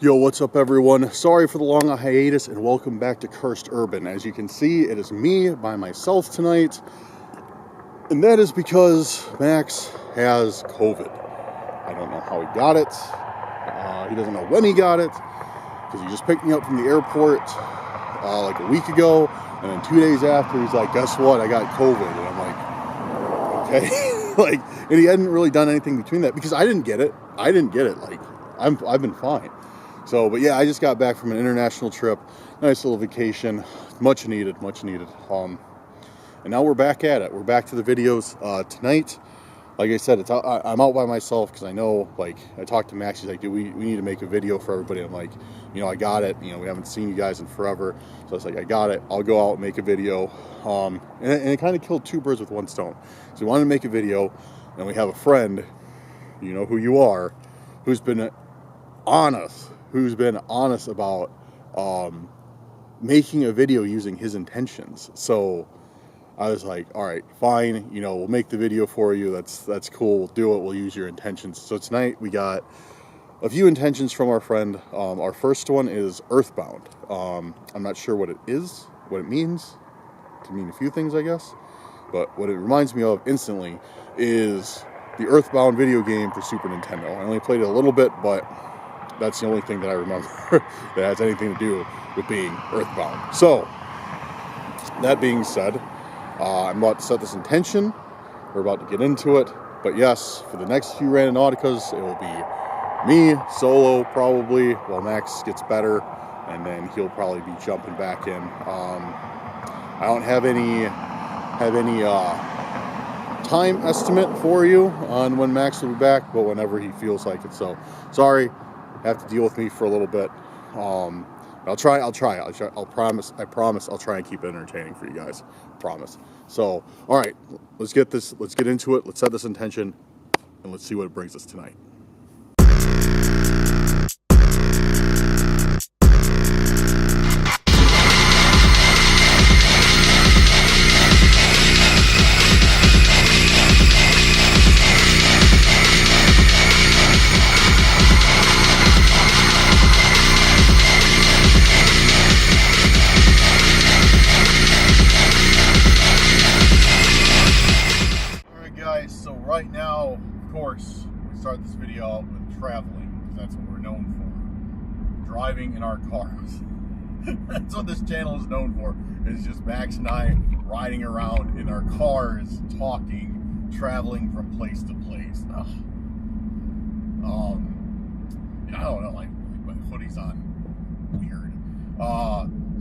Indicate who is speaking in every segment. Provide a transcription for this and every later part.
Speaker 1: Yo, what's up everyone? Sorry for the long hiatus and welcome back to Cursed Urban. As you can see, it is me by myself tonight. And that is because Max has COVID. I don't know how he got it. He doesn't know when he got it. Because he just picked me up from the airport like a week ago. And then 2 days after, he's like, guess what? I got COVID. And I'm like, okay. And he hadn't really done anything between that because I didn't get it. Like, I've been fine. So, but yeah, I just got back from an international trip. Nice little vacation. Much needed. And now we're back at it. We're back to the videos tonight. Like I said, I'm out by myself because I know, like, I talked to Max. He's like, dude, we need to make a video for everybody. I'm like, you know, I got it. You know, we haven't seen you guys in forever. So I was like, I got it. I'll go out and make a video. And it kind of killed two birds with one stone. So we wanted to make a video, and we have a friend, you know who you are, who's been honest about making a video using his intentions. So I was like, all right, fine, you know, we'll make the video for you. That's cool. We'll do it. We'll use your intentions. So tonight we got a few intentions from our friend. Our first one is Earthbound. I'm not sure what it is, what it means. It can mean a few things, I guess. But what it reminds me of instantly is the Earthbound video game for Super Nintendo. I only played it a little bit, but that's the only thing that I remember that has anything to do with being Earthbound. So, that being said, I'm about to set this intention. We're about to get into it. But yes, for the next few Randonauticas, it will be me, solo, probably, while Max gets better. And then he'll probably be jumping back in. I don't have any time estimate for you on when Max will be back, but whenever he feels like it. So, sorry. Have to deal with me for a little bit. I'll try. I promise I'll try and keep it entertaining for you guys. Promise. So, all right, let's get into it. Let's set this intention and let's see what it brings us tonight. So right now, of course, we start this video out with traveling, because that's what we're known for. Driving in our cars. That's what this channel is known for. It's just Max and I riding around in our cars, talking, traveling from place to place. I don't know, like my hoodie's on. Weird.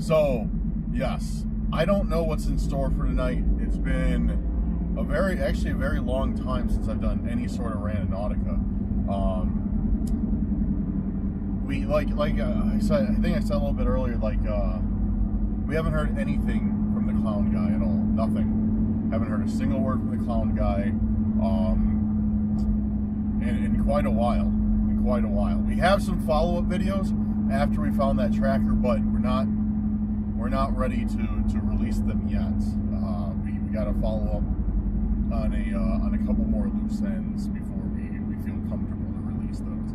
Speaker 1: So, yes. I don't know what's in store for tonight. It's been a very long time since I've done any sort of Randonautica. I said, I think I said a little bit earlier, we haven't heard anything from the clown guy at all. Nothing. Haven't heard a single word from the clown guy in quite a while. We have some follow-up videos after we found that tracker, but we're not ready to release them yet. We got to follow up on a couple more loose ends before we feel comfortable to release those.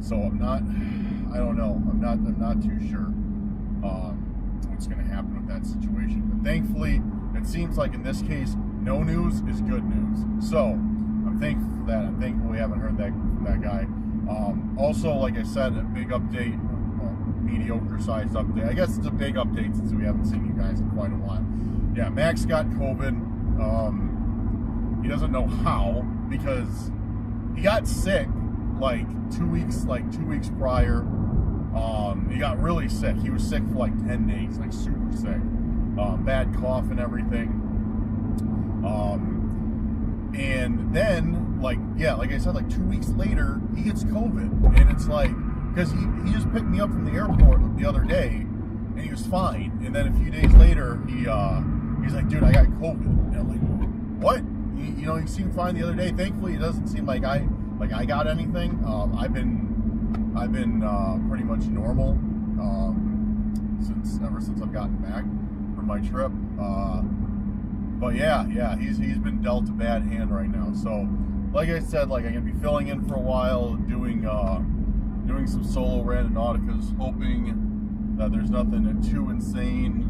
Speaker 1: So I'm not too sure what's going to happen with that situation. But thankfully, it seems like in this case, no news is good news. So I'm thankful for that. I'm thankful we haven't heard that from that guy. Also, like I said, a big update, mediocre sized update. I guess it's a big update since we haven't seen you guys in quite a while. Yeah, Max got COVID. He doesn't know how, because he got sick like 2 weeks prior. He got really sick. He was sick for like 10 days, like super sick. Bad cough and everything. And then, like I said, like 2 weeks later, he gets COVID. And it's like, because he just picked me up from the airport the other day, and he was fine. And then a few days later, he's like, dude, I got COVID. And I'm like, what? You know, he seemed fine the other day. Thankfully, it doesn't seem like I got anything. I've been pretty much normal ever since I've gotten back from my trip. But yeah, he's been dealt a bad hand right now. So, like I said, like I'm gonna be filling in for a while, doing doing some solo Randonauticas, hoping that there's nothing too insane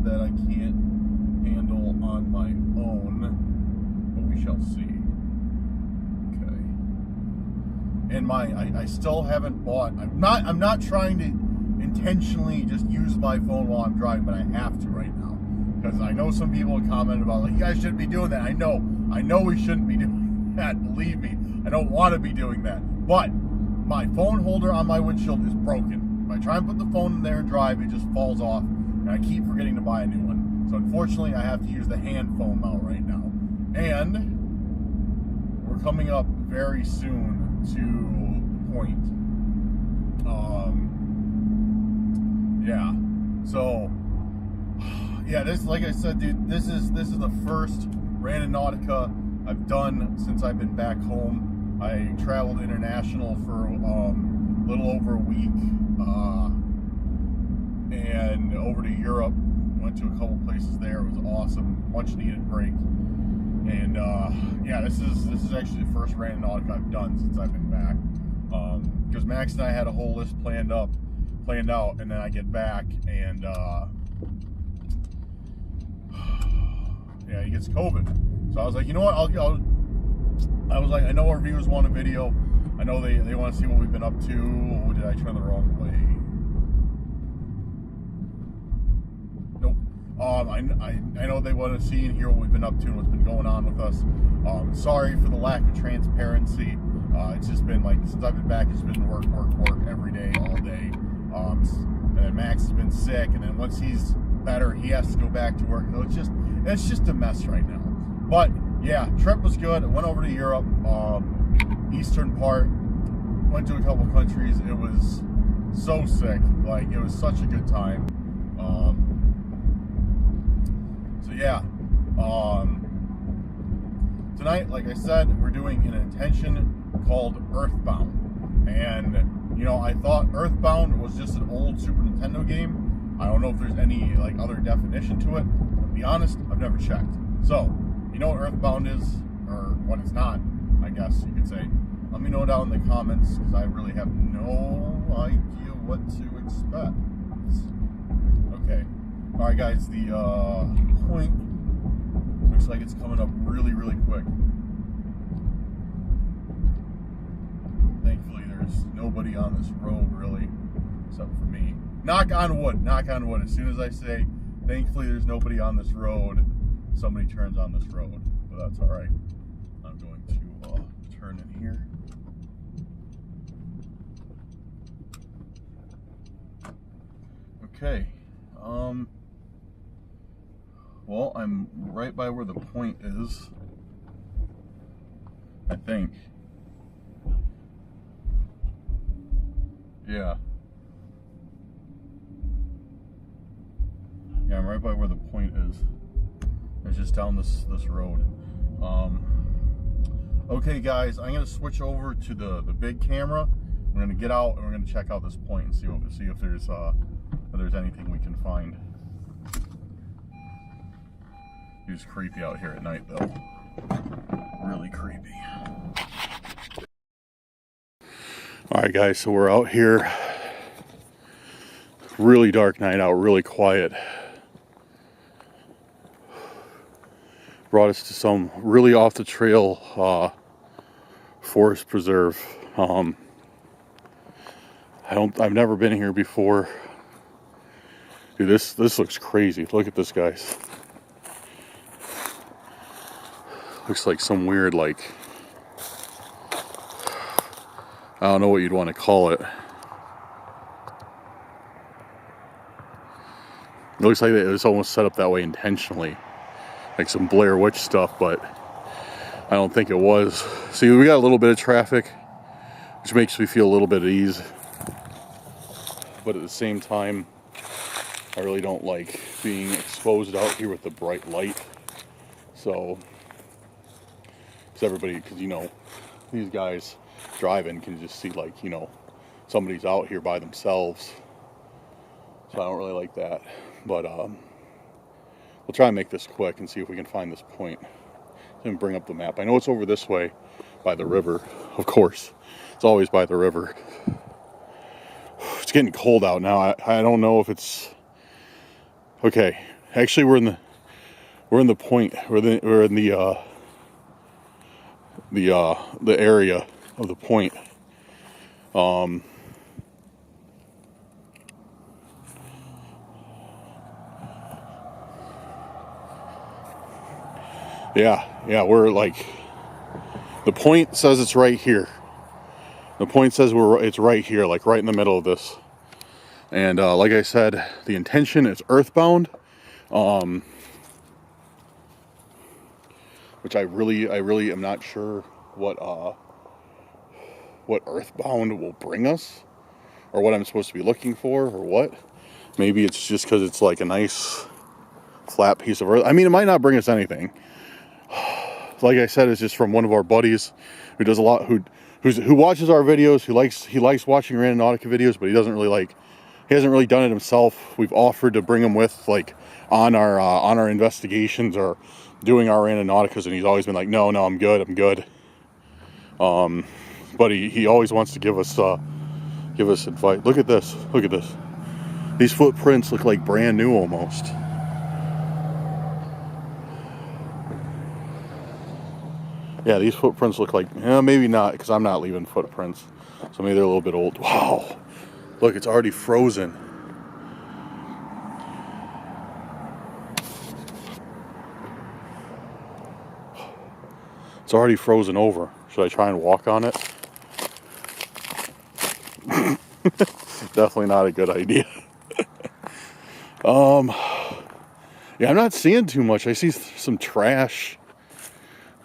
Speaker 1: that I can't handle on my own, but we shall see. Okay. And I still haven't bought. I'm not trying to intentionally just use my phone while I'm driving, but I have to right now because I know some people have commented about like, you guys shouldn't be doing that. I know we shouldn't be doing that. Believe me, I don't want to be doing that. But my phone holder on my windshield is broken. If I try and put the phone in there and drive, it just falls off, and I keep forgetting to buy a new one. So unfortunately, I have to use the hand phone mount right now. And we're coming up very soon to the point. Yeah. So, yeah, this, like I said, dude, this is the first Randonautica I've done since I've been back home. I traveled international for a little over a week, and over to Europe. Went to a couple places there. It was awesome, much needed break. And yeah, this is actually the first Randonautica I've done since I've been back. Because Max and I had a whole list planned out, and then I get back and yeah, he gets COVID. So I was like, you know what? I was like, I know our viewers want a video. I know they want to see what we've been up to. Oh, did I turn the wrong way? Nope. I know they want to see and hear what we've been up to and what's been going on with us. Sorry for the lack of transparency. It's just been like, since I've been back, it's been work every day, all day. And then Max has been sick, and then once he's better, he has to go back to work. So it's just a mess right now. But yeah, trip was good. I went over to Europe, eastern part, went to a couple countries. It was so sick. Like, it was such a good time. So yeah, tonight, like I said, we're doing an intention called Earthbound. And, you know, I thought Earthbound was just an old Super Nintendo game. I don't know if there's any, like, other definition to it. To be honest, I've never checked. So, you know what Earthbound is, or what it's not, I guess you could say. Let me know down in the comments, because I really have no idea what to expect. Okay. Alright guys, the point looks like it's coming up really, really quick. Thankfully, there's nobody on this road, really, except for me. Knock on wood, knock on wood. As soon as I say, thankfully there's nobody on this road, somebody turns on this road, but that's all right. I'm going to turn in here. Okay. Well, I'm right by where the point is, I think. Yeah. Yeah, I'm right by where the point is. It's just down this road. Okay guys, I'm gonna switch over to the big camera. We're gonna get out and we're gonna check out this point and see if there's anything we can find. It's creepy out here at night though. Really creepy. Alright guys, so we're out here. Really dark night out, really quiet. Brought us to some really off the trail forest preserve. I've never been here before. Dude, this looks crazy. Look at this, guys. Looks like some weird, like, I don't know what you'd want to call it. It looks like it was almost set up that way intentionally. Like some Blair Witch stuff, but I don't think it was. See, we got a little bit of traffic, which makes me feel a little bit at ease. But at the same time, I really don't like being exposed out here with the bright light. So, because you know, these guys driving can just see, like, you know, somebody's out here by themselves. So I don't really like that. But we'll try and make this quick and see if we can find this point. And bring up the map. I know it's over this way by the river, of course. It's always by the river. getting cold out now. I don't know if it's okay. Actually, we're in the point. We're in the area of the point. Yeah, we're like, the point says it's right here. The point says it's right here, like right in the middle of this. And like I said, the intention is Earthbound, which I really am not sure what Earthbound will bring us, or what I'm supposed to be looking for, or what. Maybe it's just because it's like a nice flat piece of earth. I mean, it might not bring us anything. Like I said, it's just from one of our buddies who does a lot, who watches our videos, he likes watching Randonautica videos, but he hasn't really done it himself. We've offered to bring him with, like, on our investigations or doing our Randonauticas, and he's always been like, no, I'm good. But he always wants to give us advice. Look at this. These footprints look like brand new almost. Yeah, these footprints look like, maybe not, because I'm not leaving footprints. So maybe they're a little bit old. Wow. Look, it's already frozen. It's already frozen over. Should I try and walk on it? Definitely not a good idea. Yeah, I'm not seeing too much. I see some trash,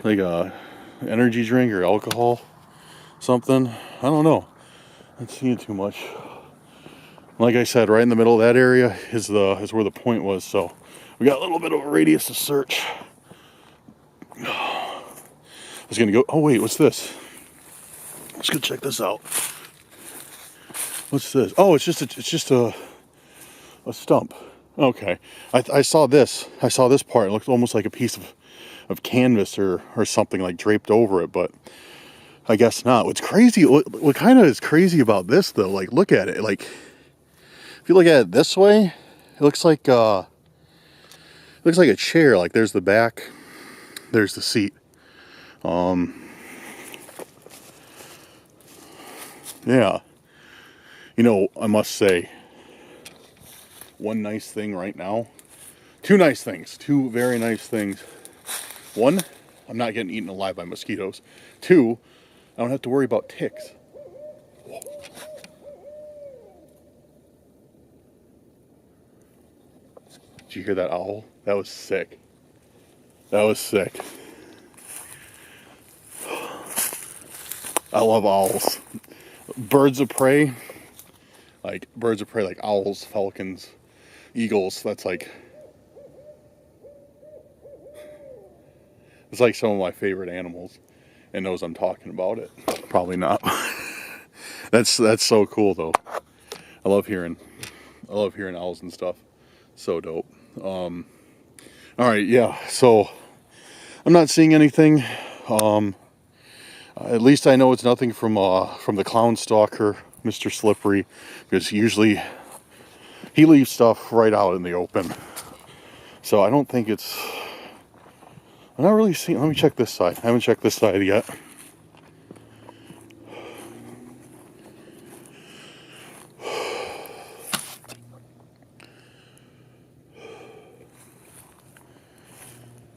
Speaker 1: like a energy drink or alcohol, something. I don't know. Not seeing too much. Like I said, right in the middle of that area is where the point was. So we got a little bit of a radius to search. I was gonna go. Oh wait, what's this? Let's go check this out. What's this? Oh, it's just a stump. Okay, I saw this. I saw this part. It looks almost like a piece of canvas or something, like draped over it, but I guess not. What's crazy? What kind of is crazy about this though? Like, look at it. Like, if you look at it this way, it looks like a chair. Like, there's the back, there's the seat. Yeah. You know, I must say, one nice thing right now. Two nice things. Two very nice things. One, I'm not getting eaten alive by mosquitoes. Two, I don't have to worry about ticks. Did you hear that owl? That was sick. I love owls. Birds of prey, like owls, falcons, eagles. It's like some of my favorite animals, and those I'm talking about it. Probably not. That's so cool though. I love hearing owls and stuff. So dope. All right, yeah. So I'm not seeing anything. At least I know it's nothing from the clown stalker, Mr. Slippery, because usually he leaves stuff right out in the open. So I don't think it's. I'm not really seeing. Let me check this side. I haven't checked this side yet.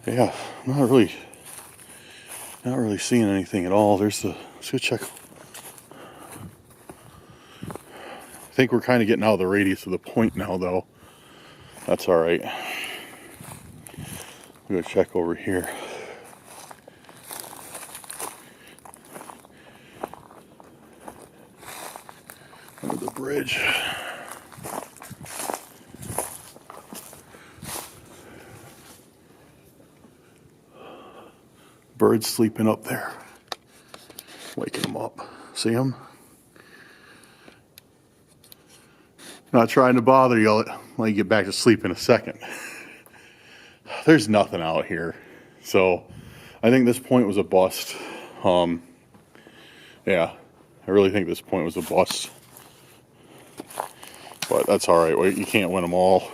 Speaker 1: Yeah, I'm not really seeing anything at all. Let's go check. I think we're kind of getting out of the radius of the point now, though. That's all right. We'll go check over here. Under the bridge. Birds sleeping up there. Waking them up. See them? Not trying to bother you. I'll let you get back to sleep in a second. There's nothing out here. So I think this point was a bust. Yeah, I really think this point was a bust. But that's all right. You can't win them all.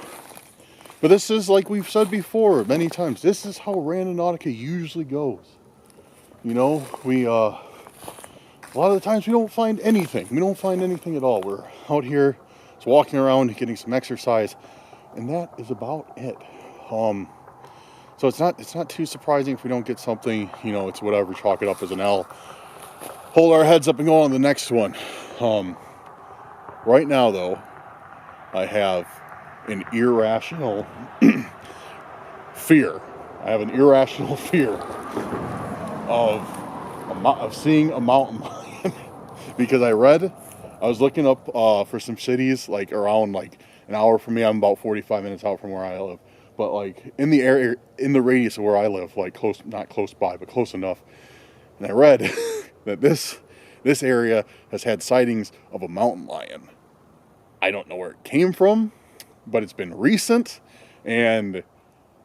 Speaker 1: But this is, like we've said before many times, this is how Randonautica usually goes. You know, a lot of the times we don't find anything. We don't find anything at all. We're out here just walking around, getting some exercise, and that is about it. So it's not too surprising if we don't get something. You know, it's whatever. Chalk it up as an L. Hold our heads up and go on to the next one. Right now, though, I have an irrational fear. I have an irrational fear of seeing a mountain lion because I was looking up for some cities like around like an hour from me. I'm about 45 minutes out from where I live, but like in the area, in the radius of where I live, like close, not close by, but close enough. And I read that this area has had sightings of a mountain lion. I don't know where it came from, but it's been recent, and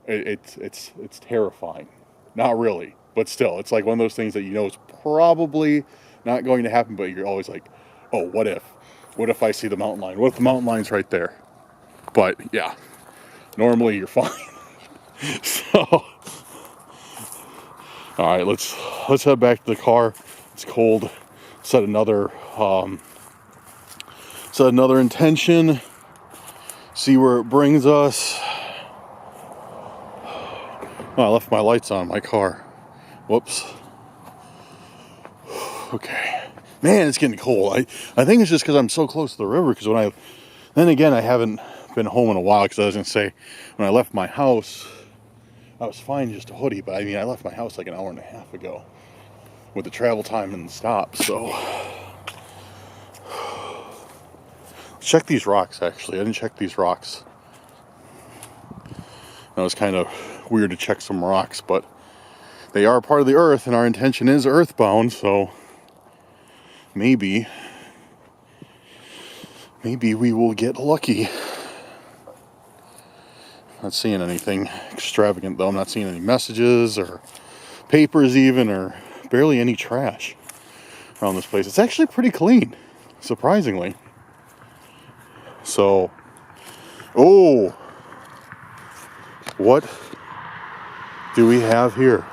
Speaker 1: it's terrifying. Not really, but still, it's like one of those things that you know is probably not going to happen, but you're always like, oh, what if? What if I see the mountain lion? What if the mountain lion's right there? But yeah, normally you're fine. So, all right, let's head back to the car. It's cold. Set another intention. See where it brings us. Oh, I left my lights on in my car. Whoops. Okay. Man, it's getting cold. I think it's just because I'm so close to the river. Because then again, I haven't been home in a while. Because I was going to say, when I left my house, I was fine just a hoodie. But I mean, I left my house like an hour and a half ago with the travel time and the stop. So, let's check these rocks, actually. I didn't check these rocks. That was kind of weird to check some rocks, but they are part of the earth, and our intention is earthbound, so maybe we will get lucky. Not seeing anything extravagant, though. I'm not seeing any messages or papers even, or barely any trash around this place. It's actually pretty clean, surprisingly. So, oh, what do we have here?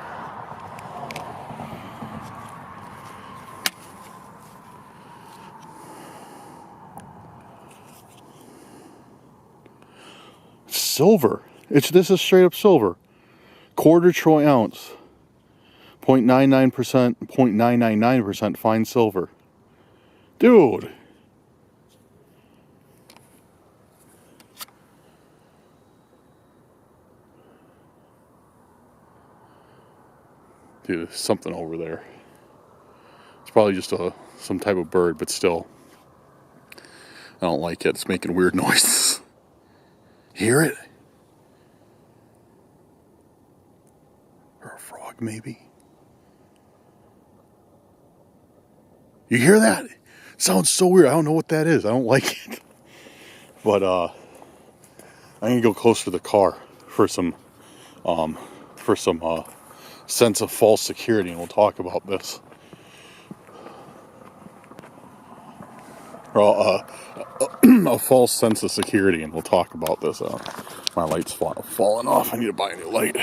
Speaker 1: Silver. This is straight up silver. Quarter troy ounce. 0.99%, 0.999% fine silver. Dude. Dude, there's something over there. It's probably just some type of bird, but still. I don't like it. It's making weird noises. Hear it? Or a frog, maybe? You hear that? It sounds so weird. I don't know what that is. I don't like it. But I'm gonna go closer to the car for some sense of false security, and we'll talk about this. Or a false sense of security, and we'll talk about this. My light's falling off. I need to buy a new light.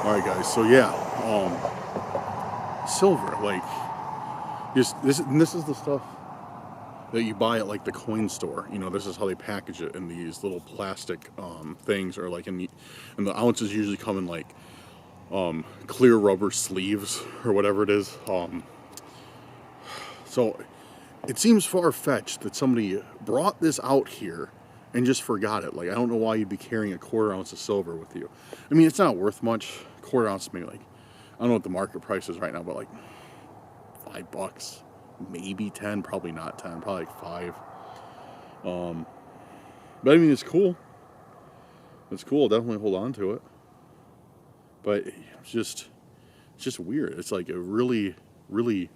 Speaker 1: Alright guys, so yeah, silver, like, this is the stuff that you buy at like the coin store. You know, this is how they package it in these little plastic things, or like and the ounces usually come in like clear rubber sleeves or whatever it is. So it seems far-fetched that somebody brought this out here and just forgot it. Like, I don't know why you'd be carrying a quarter ounce of silver with you. I mean, it's not worth much. Quarter ounce, maybe like, I don't know what the market price is right now, but like $5, maybe 10, probably not 10, probably like 5. But I mean, it's cool. It's cool. I'll definitely hold on to it. But it's just weird. It's like a really, really,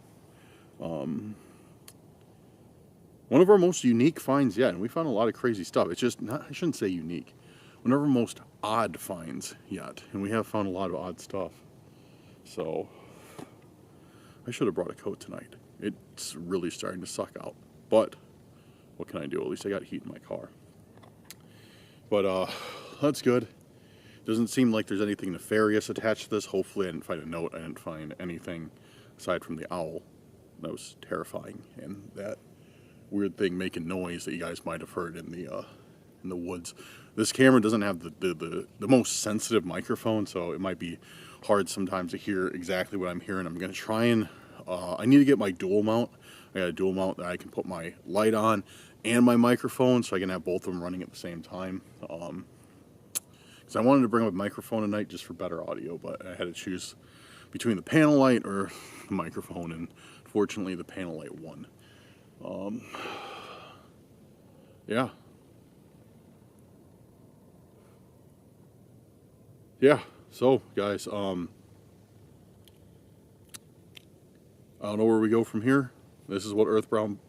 Speaker 1: One of our most unique finds yet, and we found a lot of crazy stuff. It's just not, I shouldn't say unique. One of our most odd finds yet, and we have found a lot of odd stuff. So, I should have brought a coat tonight. It's really starting to suck out. But, what can I do? At least I got heat in my car. But, that's good. Doesn't seem like there's anything nefarious attached to this. Hopefully I didn't find a note. I didn't find anything aside from the owl. That was terrifying. And that weird thing making noise that you guys might have heard in the woods. This camera doesn't have the most sensitive microphone, so it might be hard sometimes to hear exactly what I'm hearing. I'm going to try and, I need to get my dual mount. I got a dual mount that I can put my light on and my microphone, so I can have both of them running at the same time. Because I wanted to bring up a microphone tonight just for better audio, but I had to choose between the panel light or the microphone, and fortunately the panel light won. Yeah. Yeah, so guys, I don't know where we go from here. This is what Earthbound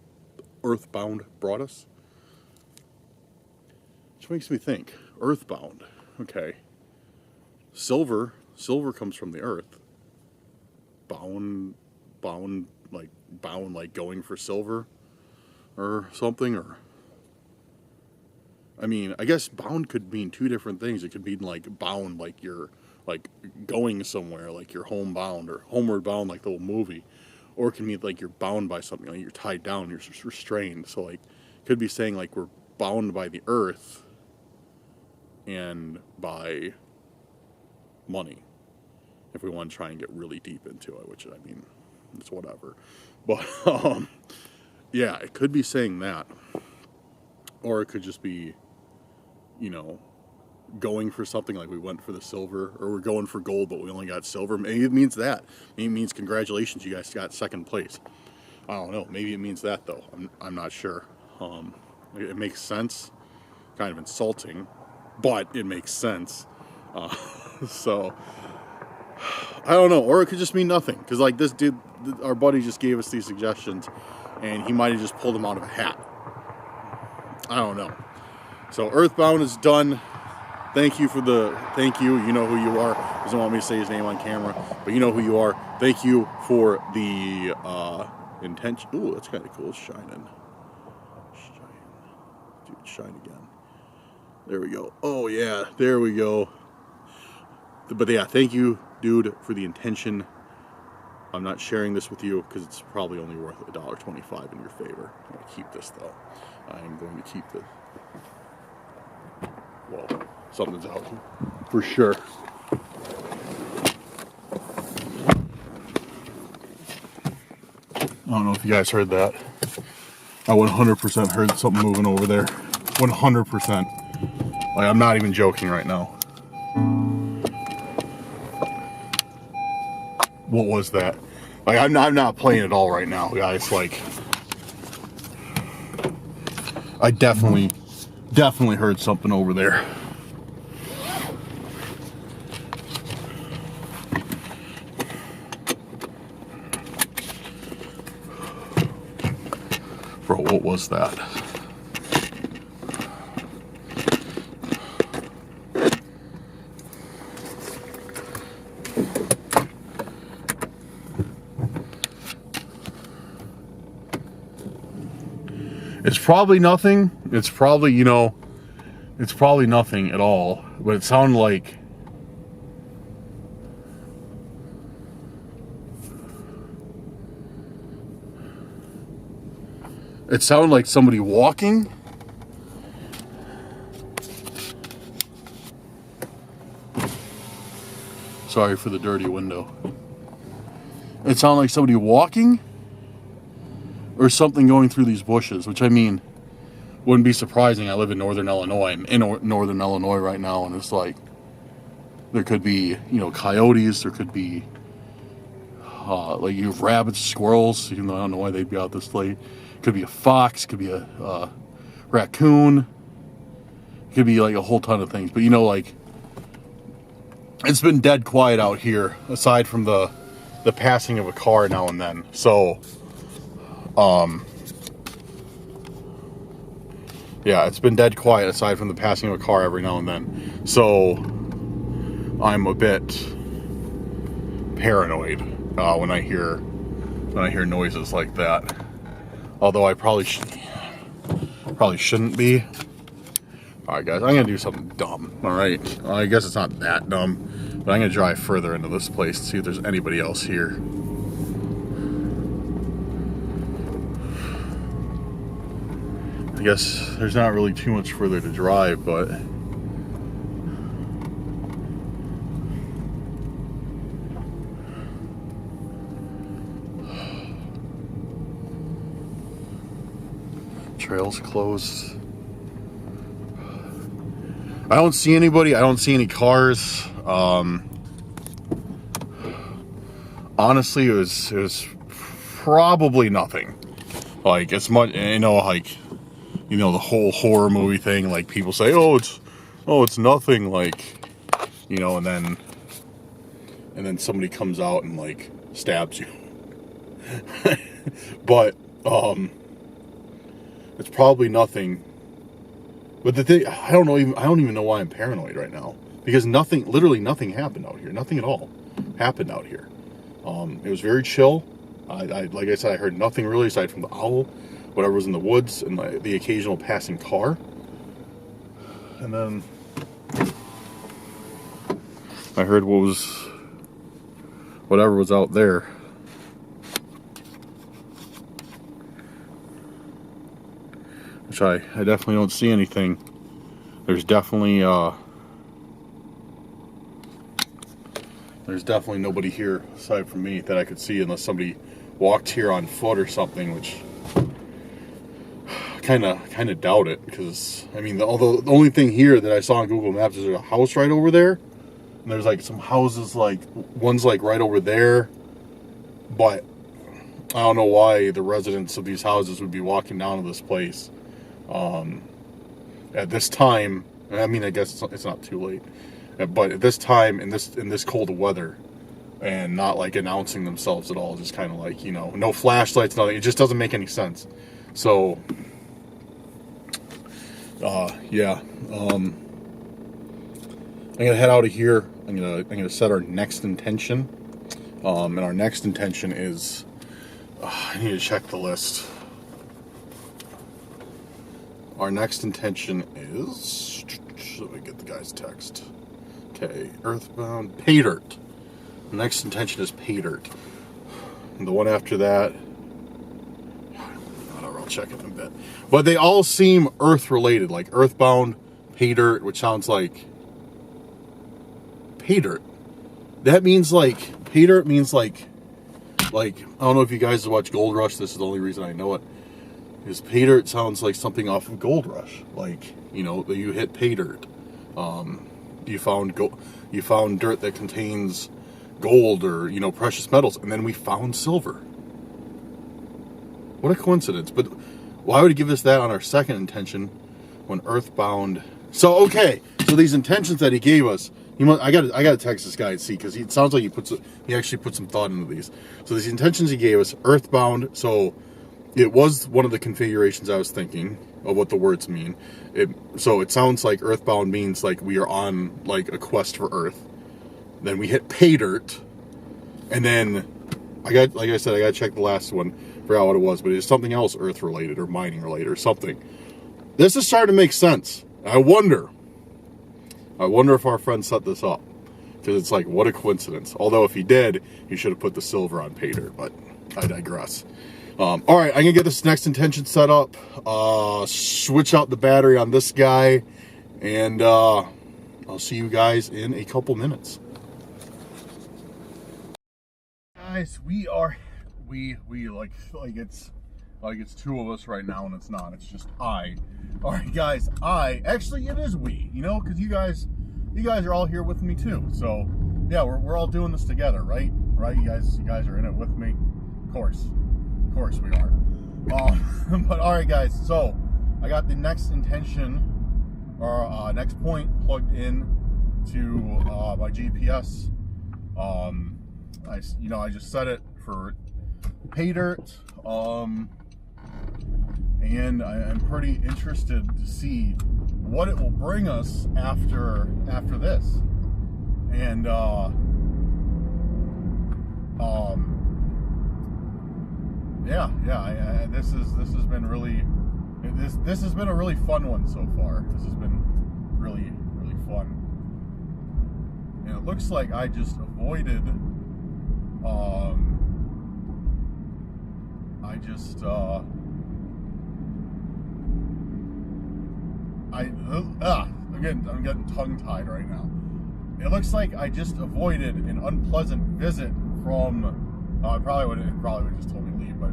Speaker 1: brought us. Which makes me think, Earthbound, okay. Silver comes from the earth. Bound like going for silver or something, or I mean, I guess bound could mean two different things. It could mean like bound, like you're like going somewhere, like you're homebound or homeward bound, like the old movie. Or it can mean like you're bound by something, like you're tied down, you're restrained. So like, could be saying like we're bound by the earth and by money. If we want to try and get really deep into it, which I mean, it's whatever. But yeah, it could be saying that. Or it could just be, you know, going for something, like we went for the silver, or we're going for gold but we only got silver. Maybe it means that. Maybe it means congratulations, you guys got second place. I don't know. Maybe it means that though. I'm not sure. It makes sense. Kind of insulting, but it makes sense. So I don't know. Or it could just mean nothing, because like this dude, our buddy just gave us these suggestions and he might have just pulled them out of a hat. I don't know. So Earthbound is done. Thank you. You know who you are. Doesn't want me to say his name on camera, but you know who you are. Thank you for the intention. Ooh, that's kind of cool. It's shining. Dude, shine again. There we go. Oh yeah, there we go. But yeah, thank you, dude, for the intention. I'm not sharing this with you because it's probably only worth $1.25 in your favor. I'm going to keep this though. I am going to keep it. Well, something's out for sure. I don't know if you guys heard that. I 100% heard something moving over there. 100%. Like, I'm not even joking right now. What was that? Like, I'm not playing at all right now, guys. Like, I definitely heard something over there. Bro, what was that? It's probably nothing. It's probably, you know, it's probably nothing at all. But it sounded like... It sounded like somebody walking. Sorry for the dirty window. It sounded like somebody walking or something going through these bushes, which I mean, wouldn't be surprising. I live in northern Illinois. I'm in northern Illinois right now, and it's like, there could be, you know, coyotes, there could be, like you have rabbits, squirrels, even though I don't know why they'd be out this late. Could be a fox, could be a raccoon, could be like a whole ton of things. But you know, like, it's been dead quiet out here, aside from the passing of a car now and then. So, yeah, it's been dead quiet aside from the passing of a car every now and then. So I'm a bit paranoid when I hear noises like that. Although I probably shouldn't be. All right, guys, I'm gonna do something dumb. All right, well, I guess it's not that dumb, but I'm gonna drive further into this place to see if there's anybody else here. I guess there's not really too much further to drive, but trail's closed. I don't see anybody. I don't see any cars. Honestly, it was probably nothing. Like, it's much, you know, like, you know, the whole horror movie thing. Like, people say, oh, it's nothing. Like, you know, and then somebody comes out and like stabs you. But it's probably nothing. But the thing, I don't even know why I'm paranoid right now, because literally nothing happened out here. Nothing at all happened out here. It was very chill. Like I said, I heard nothing really aside from the owl, whatever was in the woods, and the occasional passing car. And then I heard whatever was out there. Which I definitely don't see anything. There's definitely nobody here aside from me that I could see, unless somebody walked here on foot or something, which kind of doubt it, because I mean, the only thing here that I saw on Google Maps is there's a house right over there, and there's like some houses, like one's like right over there, but I don't know why the residents of these houses would be walking down to this place at this time. I mean, I guess it's not too late, but at this time, in this cold weather, and not like announcing themselves at all, just kind of like, you know, no flashlights, nothing. It just doesn't make any sense. So yeah, I'm gonna head out of here. I'm gonna set our next intention, and our next intention is I need to check the list. Our next intention is, let me get the guy's text. Okay, Earthbound, pay dirt. The next intention is pay dirt. And the one after that, I'll check it in a bit. But they all seem Earth related, like Earthbound, pay dirt, which sounds like pay dirt. That means like, pay dirt means like, I don't know if you guys watch Gold Rush. This is the only reason I know it. Because pay dirt sounds like something off of Gold Rush, like, you know, that you hit pay dirt. You found dirt that contains gold or, you know, precious metals, and then we found silver. What a coincidence! But why would he give us that on our second intention when Earthbound? So okay, so these intentions that he gave us, I gotta text this guy and see, because it sounds like he actually put some thought into these. So these intentions he gave us, Earthbound. So it was one of the configurations I was thinking of what the words mean. So it sounds like Earthbound means like we are on like a quest for Earth. Then we hit pay dirt, and then like I said, I gotta check the last one, forgot what it was, but it's something else Earth related or mining related or something. This is starting to make sense. I wonder if our friend set this up, because it's like, what a coincidence. Although if he did, he should have put the silver on pay dirt, but I digress. All right, I'm gonna get this next intention set up, switch out the battery on this guy, and I'll see you guys in a couple minutes. Guys, we it's two of us right now, and it's not. It's just I. All right, guys. Actually, it is we. You know, because you guys are all here with me too. So yeah, we're all doing this together, right? Right? You guys are in it with me. Of course we are. But all right, guys. So I got the next intention or next point plugged in to my GPS. I just set it for pay dirt. and I'm pretty interested to see what it will bring us after this. And this has been really this has been a really fun one so far. This has been really fun, and it looks like I just avoided I'm getting tongue-tied right now. It looks like I just avoided an unpleasant visit from. It probably would have just told me to leave, but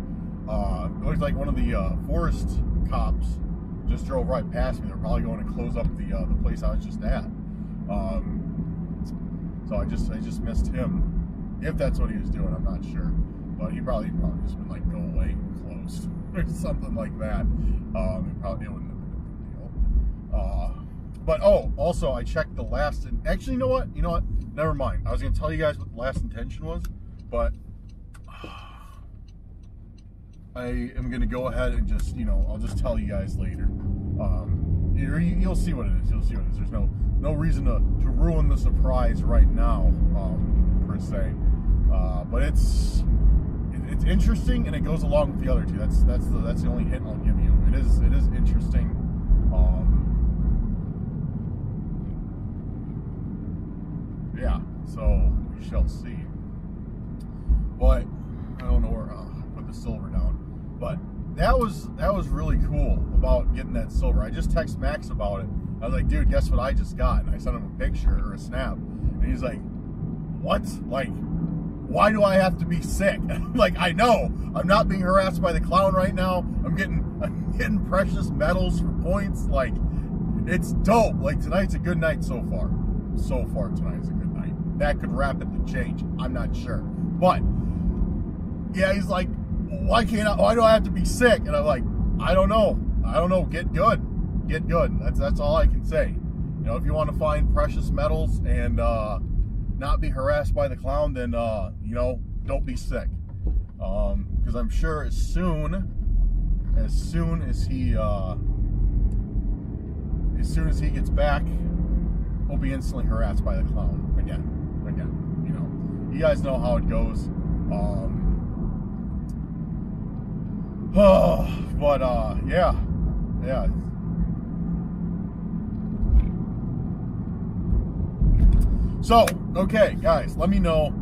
Speaker 1: it looks like one of the forest cops just drove right past me. They're probably going to close up the place I was just at. So I just missed him. If that's what he was doing, I'm not sure. But he probably just been like, go away, closed, or something like that. It probably wouldn't have been a big deal. But also I checked the last. Actually, you know what? Never mind. I was gonna tell you guys what the last intention was, but I am gonna go ahead and just, I'll just tell you guys later. You'll see what it is. You'll see what it is. There's no reason to ruin the surprise right now, per se. But it's interesting, and it goes along with the other two. That's the only hint I'll give you. It is interesting. So we shall see. But I don't know where I put the silver down. But that was really cool about getting that silver. I just texted Max about it. I was like, dude, guess what I just got? And I sent him a picture or a snap. And he's like, what? Like, why do I have to be sick? Like, I know I'm not being harassed by the clown right now. I'm getting precious metals for points. Like, it's dope. Like, tonight's a good night so far. So far, tonight's a good night. That could rapidly change. I'm not sure. But yeah, he's like, why do I have to be sick? And I'm like, I don't know. Get good. That's all I can say. If you want to find precious metals and not be harassed by the clown, then don't be sick. Because I'm sure as soon as he gets back, he'll be instantly harassed by the clown again. You guys know how it goes. Yeah. So, okay, guys, let me know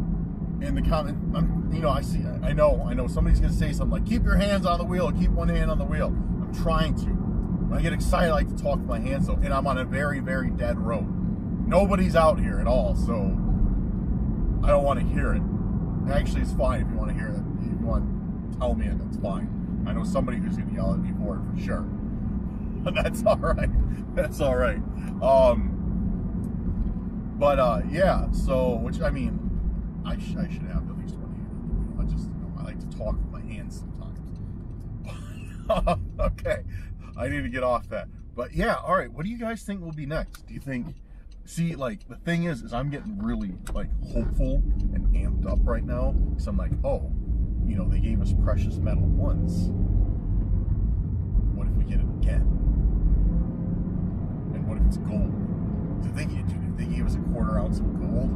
Speaker 1: in the comment. I know somebody's gonna say something like, keep your hands on the wheel, keep one hand on the wheel. I'm trying to. When I get excited, I like to talk with my hands, and I'm on a very, very dead road. Nobody's out here at all, so I don't want to hear it. Actually, it's fine if you want to hear it. If you want to tell me it, that's fine. I know somebody who's going to yell at me for it for sure. But that's all right. Yeah, so, which, I mean, I should have at least one hand. I like to talk with my hands sometimes. Okay, I need to get off that. But yeah, all right, what do you guys think will be next? Do you think... See, like, the thing is I'm getting really, like, hopeful and amped up right now. So I'm like, they gave us precious metal once. What if we get it again? And what if it's gold? If they gave us a quarter ounce of gold,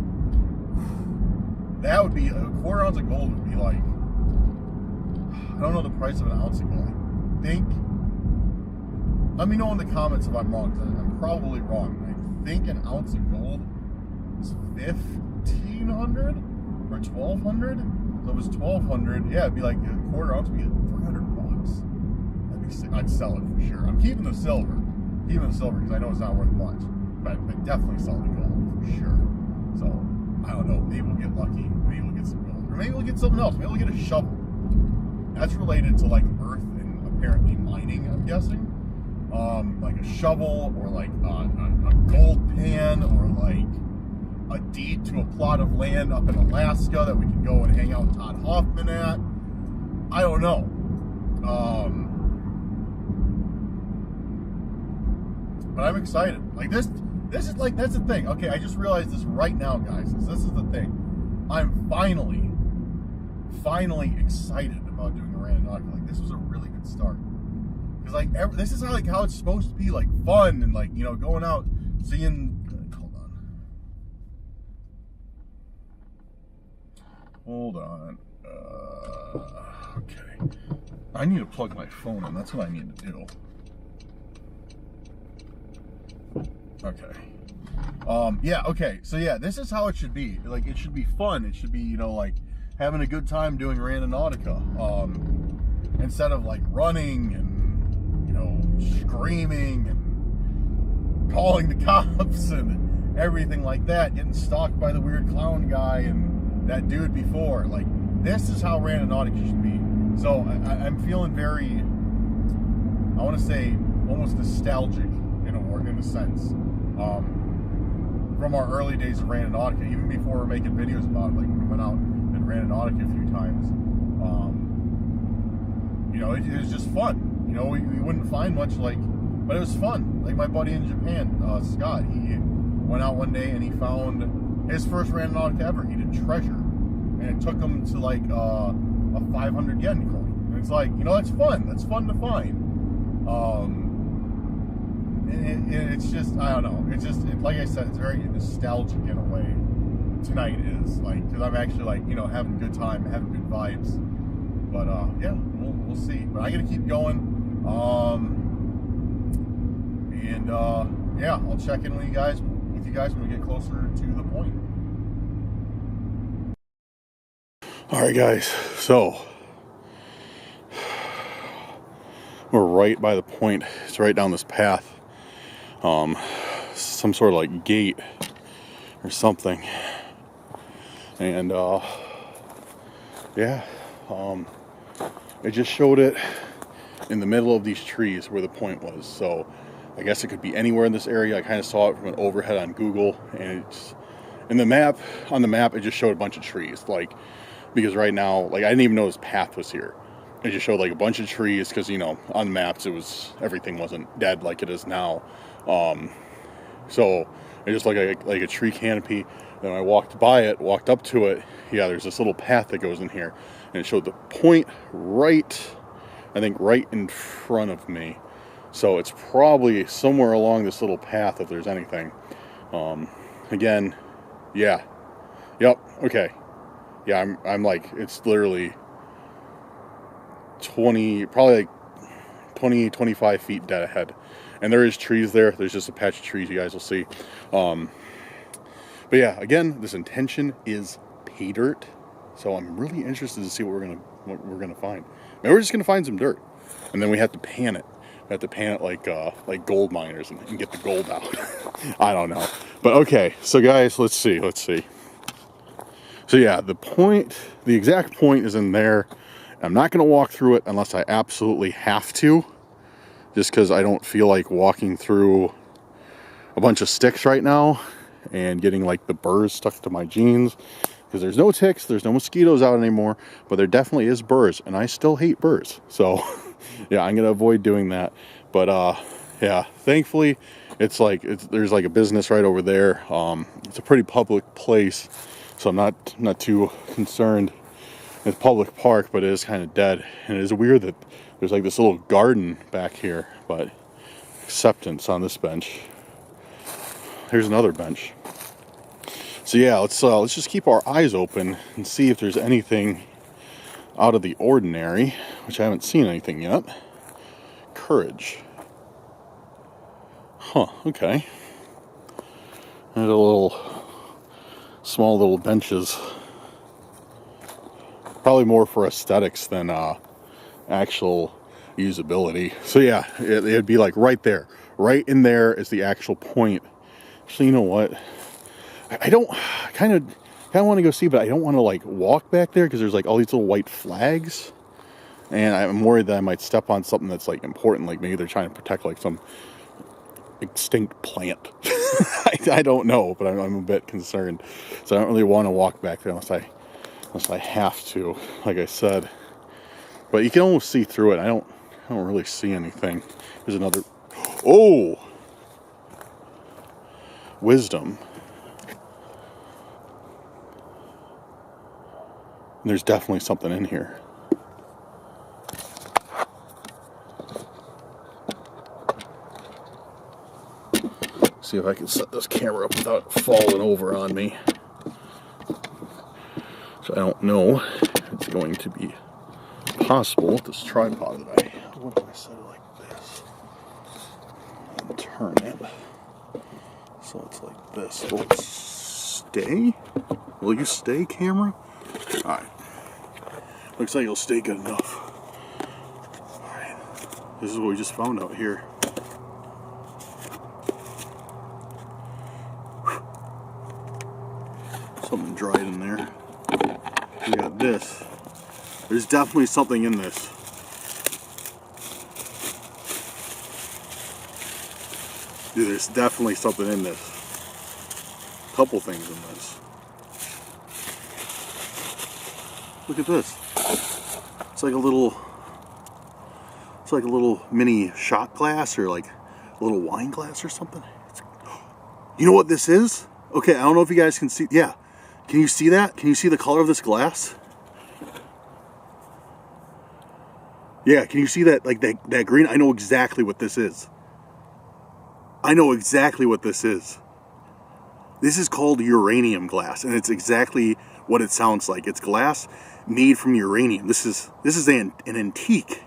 Speaker 1: that would be, a quarter ounce of gold would be like, I don't know the price of an ounce of gold. I think, let me know in the comments if I'm wrong, because I'm probably wrong. I think an ounce of gold is $1,500 or $1,200. So it was $1,200. Yeah, it'd be like a quarter ounce would be $300. That'd be sick. I'd sell it for sure. I'm keeping the silver. Because I know it's not worth much. But I'd definitely sell the gold for sure. So I don't know. Maybe we'll get lucky. Maybe we'll get some gold, or maybe we'll get something else. Maybe we'll get a shovel. That's related to like earth and apparently mining, I'm guessing. Like a shovel, or like a gold pan, or like a deed to a plot of land up in Alaska that we can go and hang out with Todd Hoffman at. I don't know. But I'm excited. Like this is like, that's the thing. Okay, I just realized this right now, guys. This is the thing. I'm finally excited about doing a Randonautica. Like, this was a really good start. Because like this is how it's supposed to be, like fun and like, you know, going out, seeing. Hold on. Okay. I need to plug my phone in. That's what I need to do. Okay. Yeah, okay. So yeah, this is how it should be. Like, it should be fun. It should be, you know, like having a good time doing Randonautica. Instead of like running and, you know, screaming and calling the cops and everything like that, getting stalked by the weird clown guy and that dude before. Like, this is how Randonautica should be. So I'm feeling very, I want to say, almost nostalgic in a sense, from our early days of Randonautica, even before we were making videos about it. Like, we went out and Randonautica a few times. You know, it was just fun. You know, we wouldn't find much, like, but it was fun. Like my buddy in Japan, Scott, he went out one day and he found his first Randonautica ever. He did treasure, and it took him to like a 500 yen coin. And it's like, you know, that's fun. That's fun to find. It's just, I don't know. It's just, like I said, it's very nostalgic in a way. Tonight is like, because I'm actually like, you know, having a good time, having good vibes. But yeah, we'll see. But I gotta keep going. Yeah, I'll check in with you guys when we get closer to the point. All right, guys. So we're right by the point. It's right down this path. Some sort of like gate or something. And yeah, it just showed it in the middle of these trees where the point was. So I guess it could be anywhere in this area. I kind of saw it from an overhead on Google, and it's in the map. On the map, it just showed a bunch of trees. Like, because right now, like, I didn't even know this path was here. It just showed like a bunch of trees because, you know, on the maps everything wasn't dead like it is now. So it just like a tree canopy. Then I walked up to it. Yeah, there's this little path that goes in here, and it showed the point right, I think, right in front of me. So it's probably somewhere along this little path if there's anything. Again, yeah, yep, okay, yeah. I'm like, it's literally 25 feet dead ahead, and there is trees there. There's just a patch of trees, you guys will see. But yeah, again, this intention is pay dirt, so I'm really interested to see what we're gonna find. Maybe we're just gonna find some dirt, and then we have to pan it. We have to pan it like gold miners and get the gold out. I don't know, but okay. So guys, let's see. So yeah, the exact point is in there. I'm not gonna walk through it unless I absolutely have to, just because I don't feel like walking through a bunch of sticks right now and getting like the burrs stuck to my jeans, because there's no ticks, there's no mosquitoes out anymore, but there definitely is burrs, and I still hate burrs. So yeah, I'm gonna avoid doing that. But yeah, thankfully there's like a business right over there. It's a pretty public place, so I'm not too concerned. It's a public park, but it is kind of dead, and it is weird that there's like this little garden back here. But acceptance on this bench. Here's another bench. So yeah, let's just keep our eyes open and see if there's anything out of the ordinary, which I haven't seen anything yet. Courage. Huh, okay. There's small little benches. Probably more for aesthetics than actual usability. So yeah, it'd be like right there. Right in there is the actual point. Actually, you know what? I kind of want to go see, but I don't want to like walk back there because there's like all these little white flags, and I'm worried that I might step on something that's like important, like maybe they're trying to protect like some extinct plant. I don't know, but I'm a bit concerned, so I don't really want to walk back there unless I have to, like I said. But you can almost see through it. I don't really see anything. There's another. Oh, wisdom. There's definitely something in here. See if I can set this camera up without falling over on me. So I don't know if it's going to be possible with this tripod that what if I set it like this? And turn it. So it's like this. Will it stay? Will you stay, camera? Alright. Looks like it'll stay good enough. Alright. This is what we just found out here. Something dried in there. We got this. There's definitely something in this. Dude, there's definitely something in this. A couple things in this. Look at this. It's like a little mini shot glass or like a little wine glass or something. You know what this is? Okay, I don't know if you guys can see. Yeah. Can you see that? Can you see the color of this glass? Yeah, can you see that, like that green? I know exactly what this is. I know exactly what this is. This is called uranium glass, and it's exactly what it sounds like. It's glass made from uranium. This is an antique.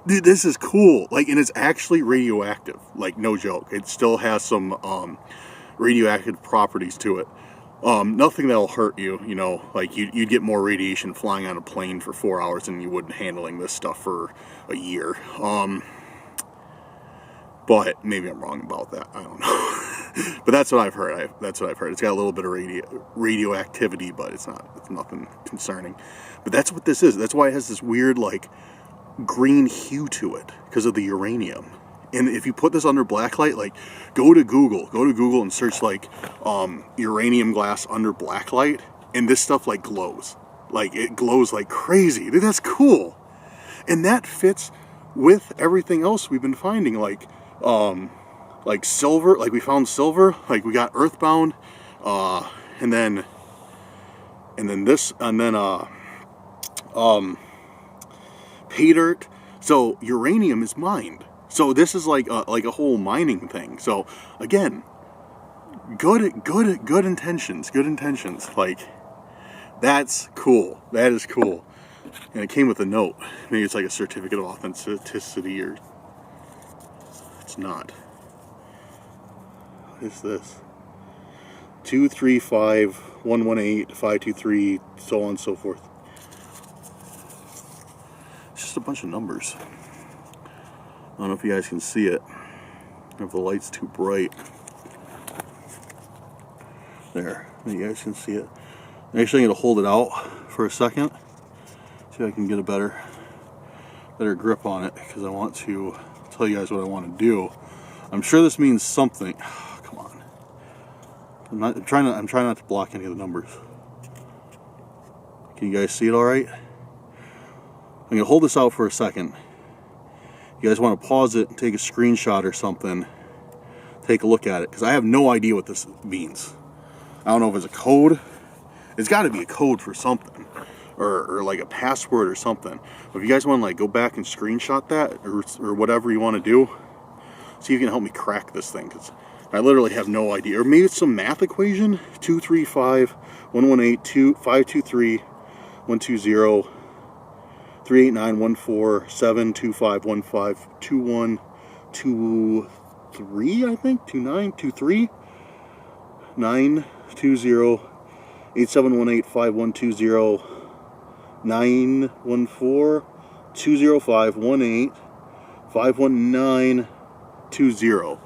Speaker 1: Dude, this is cool. Like, and it's actually radioactive. Like, no joke. It still has some radioactive properties to it. Nothing that'll hurt you, you know, like you'd get more radiation flying on a plane for 4 hours than you would handling this stuff for a year. But maybe I'm wrong about that. I don't know. But that's what I've heard. That's what I've heard. It's got a little bit of radioactivity, but it's nothing concerning. But that's what this is. That's why it has this weird, like, green hue to it, because of the uranium. And if you put this under blacklight, like, go to Google and search, like, uranium glass under blacklight, and this stuff, like, glows. Like, it glows like crazy. Dude, that's cool. And that fits with everything else we've been finding, like silver, like we found silver, like we got Earthbound, and then this, and then, pay dirt. So, uranium is mined. So this is like a whole mining thing. So again, good intentions. Like, that's cool. That is cool. And it came with a note. Maybe it's like a certificate of authenticity, or it's not. What is this? 235-118-523, so on and so forth. It's just a bunch of numbers. I don't know if you guys can see it, if the light's too bright. There, you guys can see it. Actually, I'm going to hold it out for a second, see if I can get a better grip on it, because I want to tell you guys what I want to do. I'm sure this means something. Come on. I'm trying not to block any of the numbers. Can you guys see it all right? I'm going to hold this out for a second. You guys want to pause it and take a screenshot or something, take a look at it, because I have no idea what this means. I don't know if it's a code. It's got to be a code for something, or like a password or something. But if you guys want to, like, go back and screenshot that, or whatever you want to do, see if you can help me crack this thing, because I literally have no idea. Or maybe it's some math equation. 235-118-523-120 389-147-2515-2123, I think, 2923 920-8718-5120 914-205-18-519-20.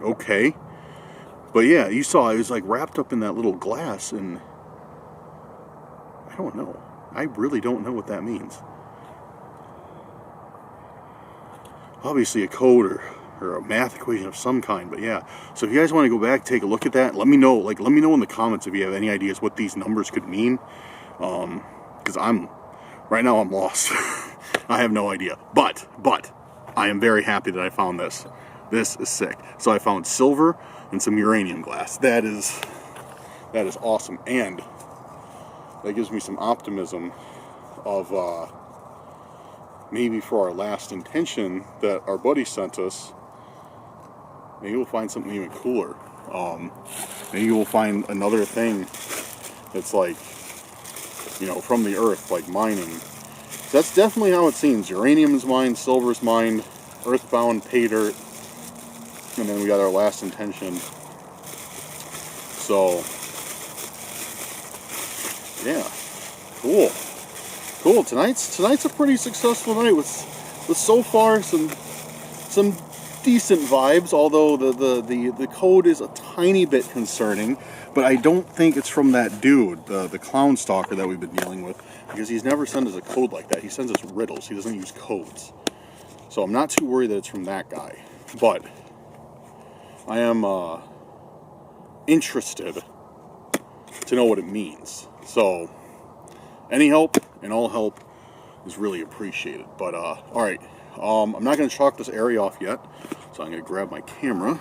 Speaker 1: Okay. But yeah, you saw it was like wrapped up in that little glass, and I don't know. I really don't know what that means. Obviously a code or a math equation of some kind, but yeah. So if you guys want to go back, take a look at that, let me know. Like, let me know in the comments if you have any ideas what these numbers could mean. Because right now I'm lost. I have no idea. But I am very happy that I found this. This is sick. So I found silver and some uranium glass. That is awesome. And that gives me some optimism of maybe for our last intention that our buddy sent us, maybe we'll find something even cooler. Maybe we'll find another thing that's like, you know, from the earth, like mining. So that's definitely how it seems. Uranium is mined, silver is mined, earthbound, pay dirt, and then we got our last intention. So, yeah, cool. Tonight's a pretty successful night with so far some decent vibes. Although the code is a tiny bit concerning, but I don't think it's from that dude, the clown stalker that we've been dealing with, because he's never sent us a code like that. He sends us riddles. He doesn't use codes. So I'm not too worried that it's from that guy, but I am interested to know what it means. So any help and all help is really appreciated. But alright, I'm not going to chalk this area off yet, so I'm going to grab my camera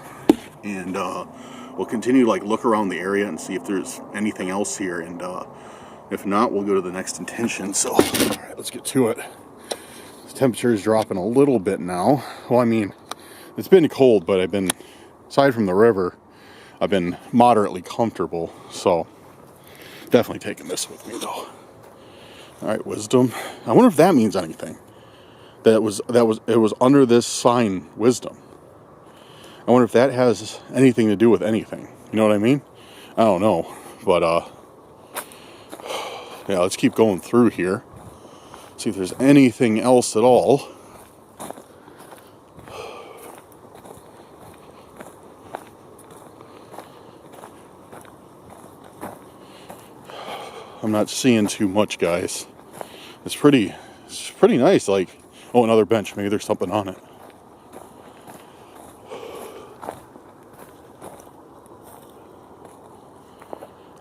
Speaker 1: and we'll continue to like look around the area and see if there's anything else here, and if not, we'll go to the next intention. So alright, let's get to it. The temperature is dropping a little bit now. Well, I mean, it's been cold, but I've been, aside from the river, I've been moderately comfortable, so definitely taking this with me though. Alright, wisdom. I wonder if that means anything. It was under this sign, wisdom. I wonder if that has anything to do with anything. You know what I mean? I don't know. But yeah, let's keep going through here. See if there's anything else at all. I'm not seeing too much, guys. It's pretty nice. Like, oh, another bench. Maybe there's something on it.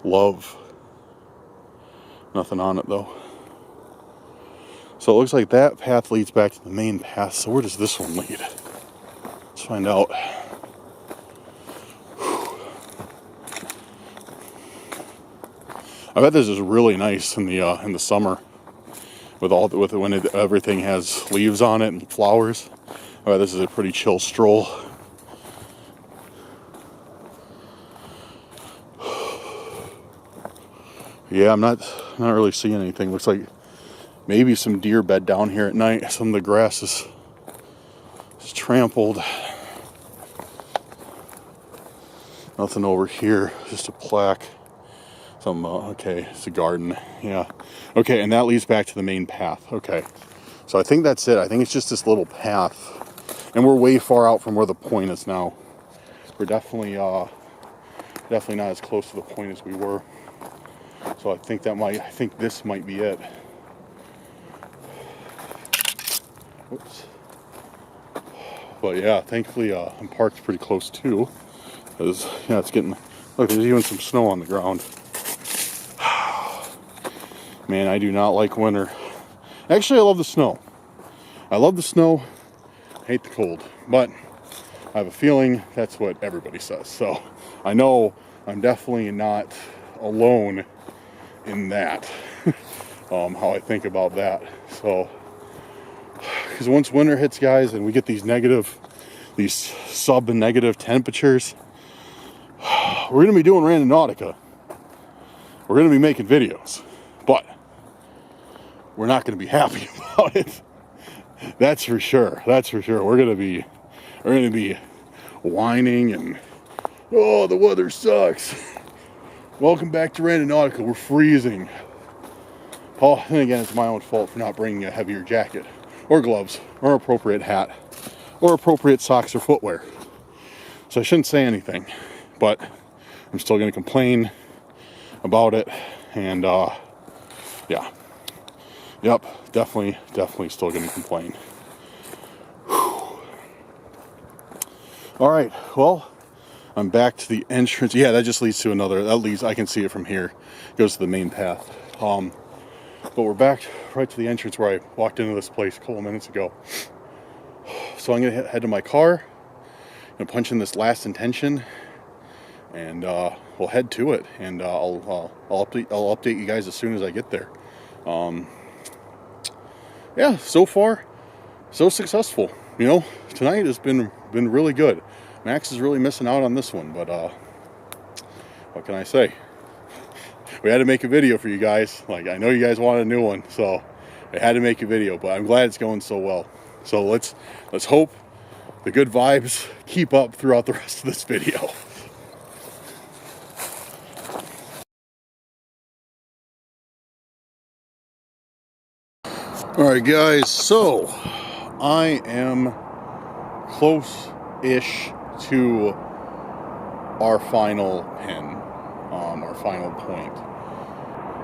Speaker 1: Love. Nothing on it though. So it looks like that path leads back to the main path. So where does this one lead? Let's find out. I bet this is really nice in the summer, with when everything has leaves on it and flowers. I bet this is a pretty chill stroll. Yeah, I'm not really seeing anything. Looks like maybe some deer bed down here at night. Some of the grass is trampled. Nothing over here. Just a plaque. Some, okay, it's a garden. Yeah. Okay, and that leads back to the main path. Okay. So I think that's it. I think it's just this little path. And we're way far out from where the point is now. We're definitely not as close to the point as we were. So I think this might be it. Whoops. But yeah, thankfully I'm parked pretty close too. Because, yeah, it's getting, look, there's even some snow on the ground. Man, I do not like winter. Actually, I love the snow. I love the snow. I hate the cold. But I have a feeling that's what everybody says. So I know I'm definitely not alone in that. How I think about that. So, because once winter hits, guys, and we get these sub-negative temperatures, we're going to be doing Randonautica. We're going to be making videos. But we're not going to be happy about it. That's for sure. That's for sure. We're going to be whining and, oh, the weather sucks. Welcome back to Randonautica. We're freezing. Oh, and again, it's my own fault for not bringing a heavier jacket or gloves or appropriate hat or appropriate socks or footwear. So I shouldn't say anything, but I'm still going to complain about it. And yeah. Yep, definitely still going to complain. Whew. All right, well, I'm back to the entrance. Yeah, that just leads to I can see it from here. It goes to the main path. But we're back right to the entrance where I walked into this place a couple minutes ago. So I'm going to head to my car and punch in this last intention, and we'll head to it. And I'll update you guys as soon as I get there. Yeah, so far, so successful. You know, tonight has been really good. Max is really missing out on this one, but what can I say? We had to make a video for you guys. Like, I know you guys wanted a new one, so I had to make a video, but I'm glad it's going so well. So let's hope the good vibes keep up throughout the rest of this video. Alright guys, so I am close-ish to our final pin, our final point.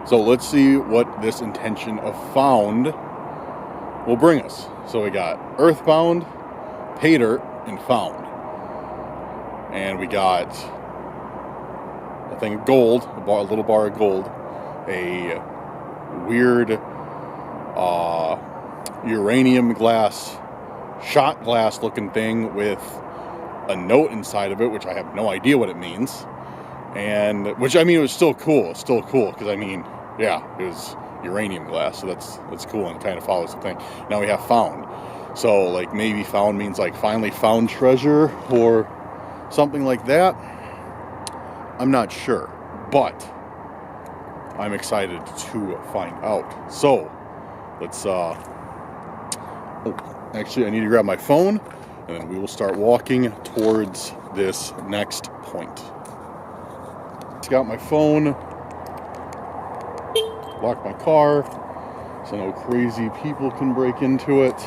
Speaker 1: So let's see what this intention of found will bring us. So we got Earthbound, Pay Dirt, and Found. And we got a thing of gold, a little bar of gold, a weird uranium glass, shot glass looking thing with a note inside of it, which I have no idea what it means. And, which, I mean, it was still cool. It's still cool, because, I mean, yeah, it was uranium glass, so that's cool and kind of follows the thing. Now we have Found. So, like, maybe Found means, like, finally found treasure or something like that. I'm not sure, but I'm excited to find out. So, let's, actually, I need to grab my phone, and then we will start walking towards this next point. Just got my phone, locked my car, so no crazy people can break into it,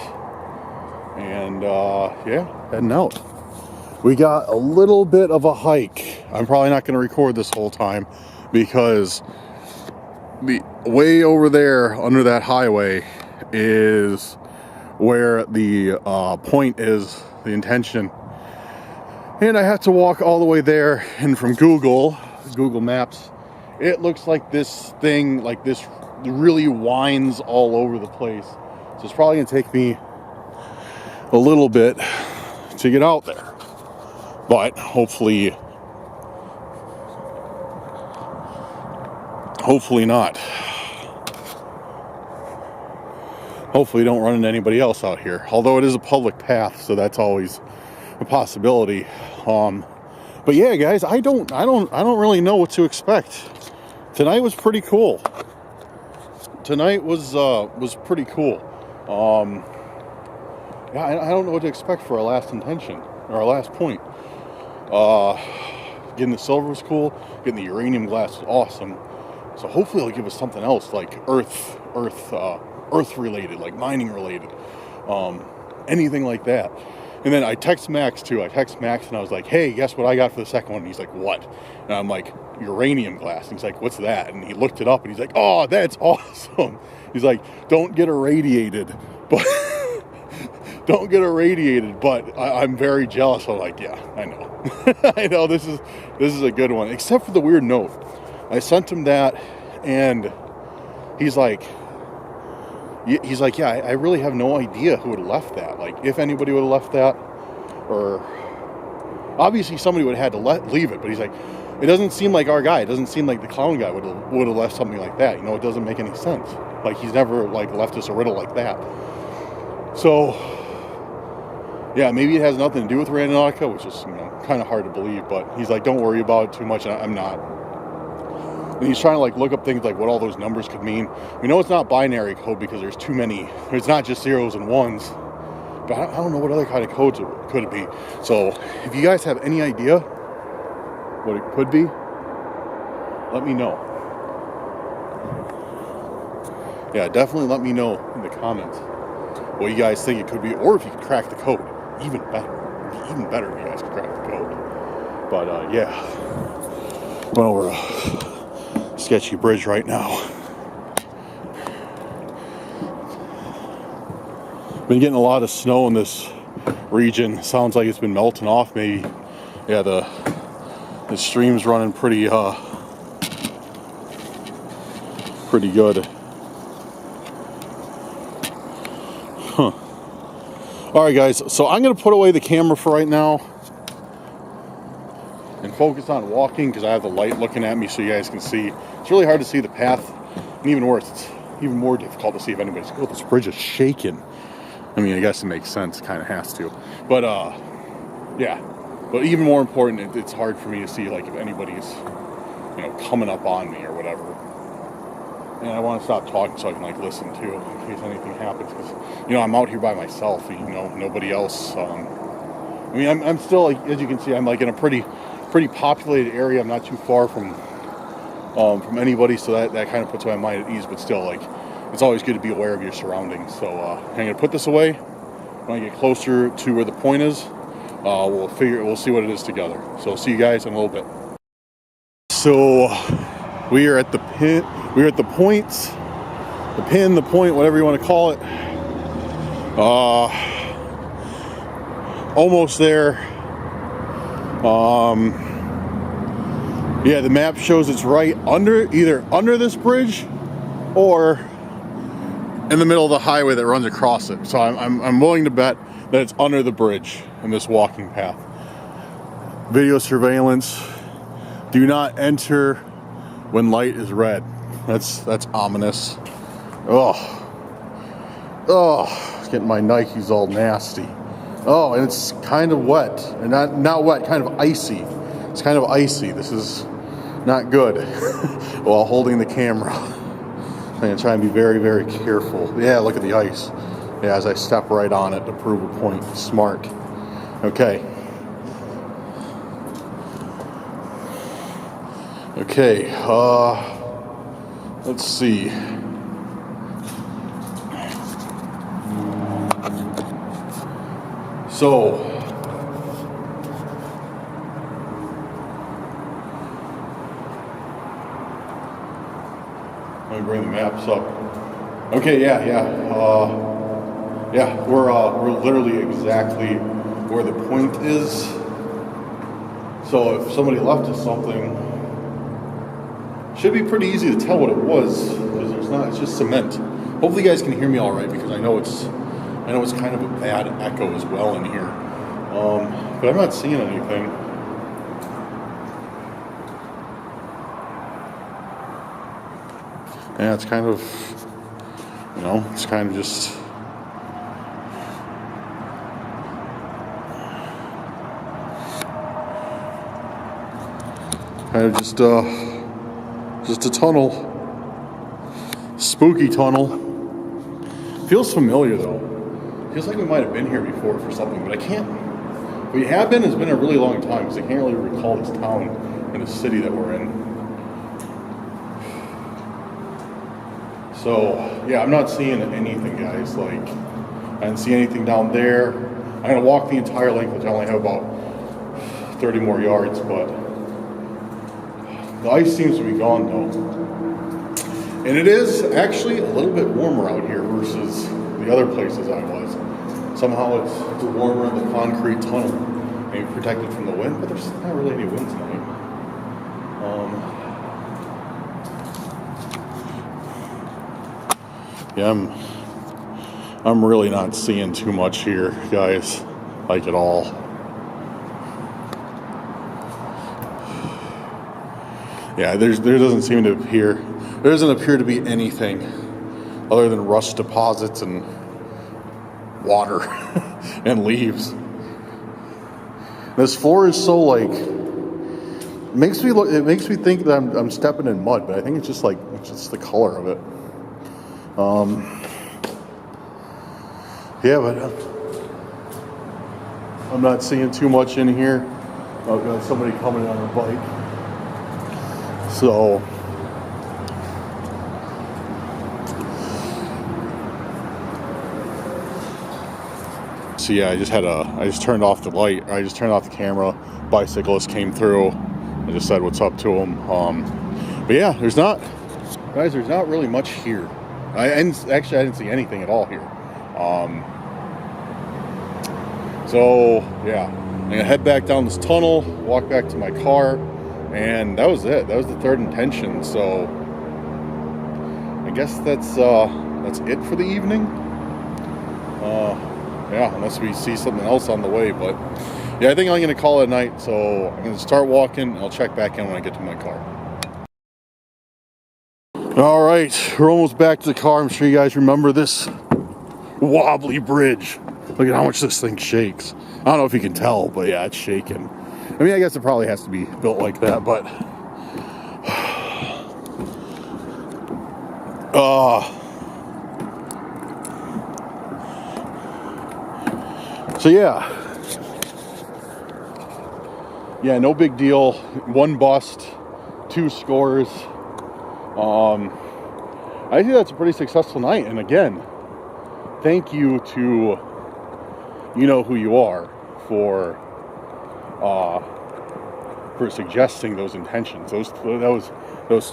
Speaker 1: and, yeah, heading out. We got a little bit of a hike. I'm probably not going to record this whole time, because the way over there under that highway is where the point is, the intention, and I have to walk all the way there. And from Google Maps, it looks like this thing, like this, really winds all over the place. So it's probably gonna take me a little bit to get out there, but hopefully not. Hopefully don't run into anybody else out here. Although it is a public path, so that's always a possibility. But yeah, guys, I don't really know what to expect. Tonight was pretty cool. Tonight was pretty cool. Yeah, I don't know what to expect for our last intention, or our last point. Getting the silver was cool. Getting the uranium glass was awesome. So hopefully it'll give us something else, like earth related, like mining related, anything like that. And then I text Max too. I text Max and I was like, hey, guess what I got for the second one? And he's like, what? And I'm like, uranium glass. And he's like, what's that? And he looked it up and he's like, oh, that's awesome. He's like, don't get irradiated, but don't get irradiated, but I'm very jealous. I'm like, yeah, I know. I know this is a good one, except for the weird note. I sent him that, and he's like, yeah, I really have no idea who would have left that. Like, if anybody would have left that, or obviously somebody would have had to leave it. But he's like, it doesn't seem like our guy. It doesn't seem like the clown guy would have left something like that. You know, it doesn't make any sense. Like, he's never like left us a riddle like that. So, yeah, maybe it has nothing to do with Randonautica, which is, you know, kind of hard to believe. But he's like, don't worry about it too much. And I'm not. And he's trying to like look up things like what all those numbers could mean. We know it's not binary code because there's too many. It's not just zeros and ones. But I don't know what other kind of codes it could be. So if you guys have any idea what it could be, let me know. Yeah, definitely let me know in the comments what you guys think it could be, or if you could crack the code. Even better. It'd be even better if you guys could crack the code. But yeah, went over a sketchy bridge right now. Been getting a lot of snow in this region. Sounds like it's been melting off. Maybe, yeah, the stream's running pretty good. Huh. All right, guys. So I'm gonna put away the camera for right now and focus on walking because I have the light looking at me, so you guys can see. It's really hard to see the path, and even worse, it's even more difficult to see if anybody's. Oh, this bridge is shaking. I mean, I guess it makes sense. Kind of has to. But, yeah. But even more important, it's hard for me to see like if anybody's, you know, coming up on me or whatever. And I want to stop talking so I can like listen too, in case anything happens. Because, you know, I'm out here by myself. You know, nobody else. I mean, I'm still, like, as you can see, I'm like in a pretty populated area. I'm not too far from anybody, so that kind of puts my mind at ease. But still, like, it's always good to be aware of your surroundings. So I'm gonna put this away. When I get closer to where the point is, we'll see what it is together. So I'll see you guys in a little bit. So we are at the pin. We're at the points, the pin, the point, whatever you want to call it. Almost there. Yeah, the map shows it's right either under this bridge or in the middle of the highway that runs across it. So I'm willing to bet that it's under the bridge in this walking path. Video surveillance. Do not enter when light is red. That's ominous. Oh, it's getting my Nikes all nasty. Oh, and it's kind of wet, and not wet, kind of icy. It's kind of icy. This is not good. While holding the camera, I'm gonna try and be very, very careful. Yeah, look at the ice. Yeah, as I step right on it to prove a point. Smart. Okay. Okay. Let's see. So, let me bring the maps up. Okay, yeah. We're literally exactly where the point is. So if somebody left us something, should be pretty easy to tell what it was, because it's just cement. Hopefully you guys can hear me all right, because I know it's kind of a bad echo as well in here. But I'm not seeing anything. Yeah, it's kind of, you know, it's kind of just, just a tunnel, spooky tunnel. Feels familiar though. Feels like we might have been here before for something, but I can't. If we have been, it's been a really long time, because I can't really recall this town and the city that we're in. So yeah, I'm not seeing anything, guys. Like, I didn't see anything down there. I'm gonna walk the entire length, which I only have about 30 more yards, but the ice seems to be gone though. And it is actually a little bit warmer out here versus the other places I was. Somehow it's warmer in the concrete tunnel, maybe protected from the wind, but there's not really any wind tonight. Yeah, I'm really not seeing too much here, guys, like at all. Yeah, there doesn't appear to be anything other than rust deposits and water and leaves. This floor is so like, it makes me think that I'm stepping in mud, but I think it's just the color of it. Yeah, but I'm not seeing too much in here. I've got somebody coming on a bike. So yeah, I just turned off the light. I just turned off the camera. Bicyclist came through. I just said what's up to him. But yeah, there's not really much here. I didn't see anything at all here. So yeah, I'm gonna head back down this tunnel, walk back to my car, and that was it. That was the third intention. So I guess that's it for the evening. Yeah, unless we see something else on the way, but yeah, I think I'm gonna call it a night. So I'm gonna start walking. I'll check back in when I get to my car. All right, we're almost back to the car. I'm sure you guys remember this wobbly bridge. Look at how much this thing shakes. I don't know if you can tell, but yeah, it's shaking. I mean, I guess it probably has to be built like that, but so yeah, no big deal. 1 bust, 2 scores. I think that's a pretty successful night. And again, thank you to you know who you are for suggesting those intentions. Those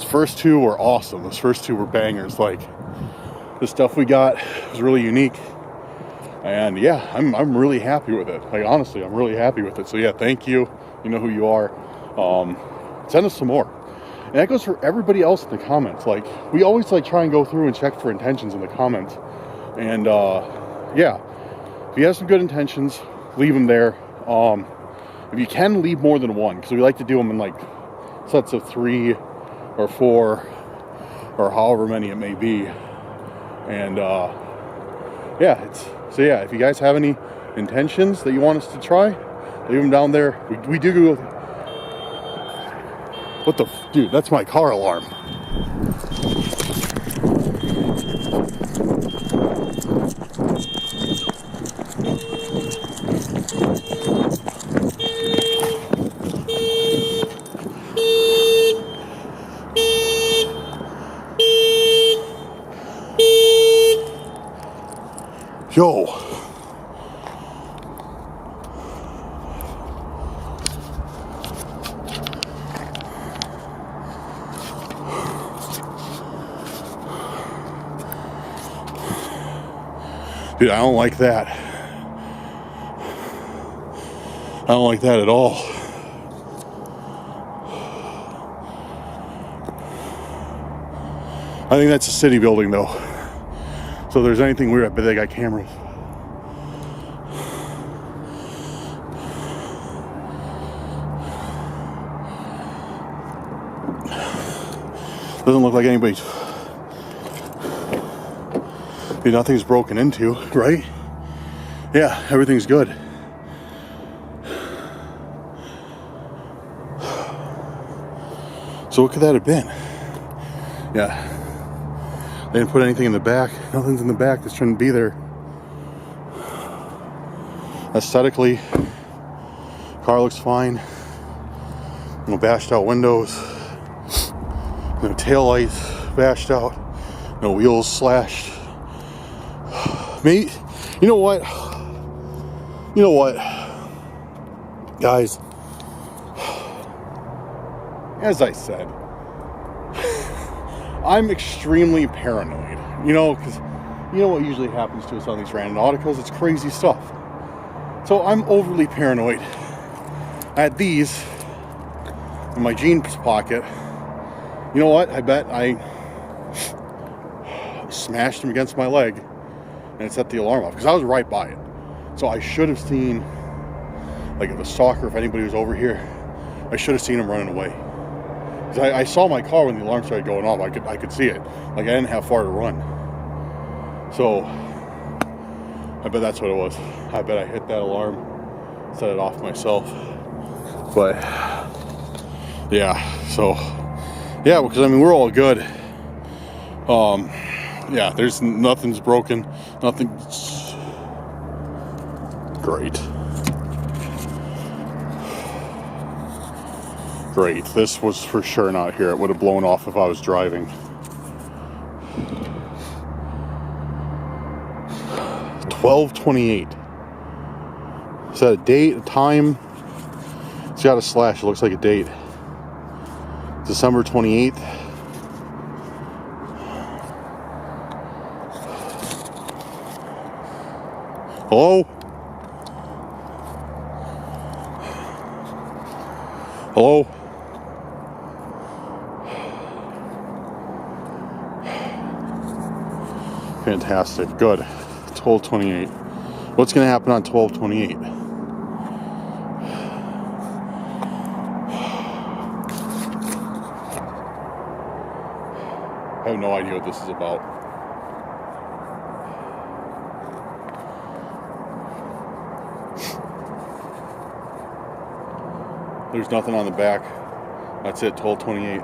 Speaker 1: first 2 were awesome. Those first 2 were bangers. Like, the stuff we got was really unique. And yeah, I'm really happy with it. Like, honestly, I'm really happy with it. So yeah, thank you. You know who you are. Send us some more. And that goes for everybody else in the comments. Like, we always like try and go through and check for intentions in the comments. And yeah, if you have some good intentions, leave them there. If you can, leave more than 1, because we like to do them in like sets of 3 or 4 or however many it may be. And yeah, so yeah, if you guys have any intentions that you want us to try, leave them down there. We do. What the dude? That's my car alarm. Yo. Dude, I don't like that. I don't like that at all. I think that's a city building, though. So if there's anything weird, I bet they got cameras. Doesn't look like anybody's... Nothing's broken into, right? Yeah, everything's good. So what could that have been? Yeah. They didn't put anything in the back. Nothing's in the back that shouldn't be there. Aesthetically, car looks fine. No bashed out windows. No taillights bashed out. No wheels slashed. Maybe, you know what? Guys, as I said, I'm extremely paranoid, because you know what usually happens to us on these Randonauticas? It's crazy stuff. So I'm overly paranoid. I had these in my jeans pocket. You know what? I bet I smashed them against my leg and it set the alarm off, because I was right by it. So I should have seen, like, if a stalker, if anybody was over here, I should have seen him running away. Because I saw my car when the alarm started going off. I could see it. Like, I didn't have far to run. So I bet that's what it was. I bet I hit that alarm, set it off myself. But yeah, so yeah, because I mean, we're all good. Yeah, there's nothing's broken, nothing's great. This was for sure not here. It would have blown off if I was driving. 12:28. Is that a date, a time? It's got a slash. It looks like a date. December 28th. Hello? Hello? Fantastic. Good. 12:28. What's going to happen on 12:28? I have no idea what this is about. There's nothing on the back. That's it, 1228.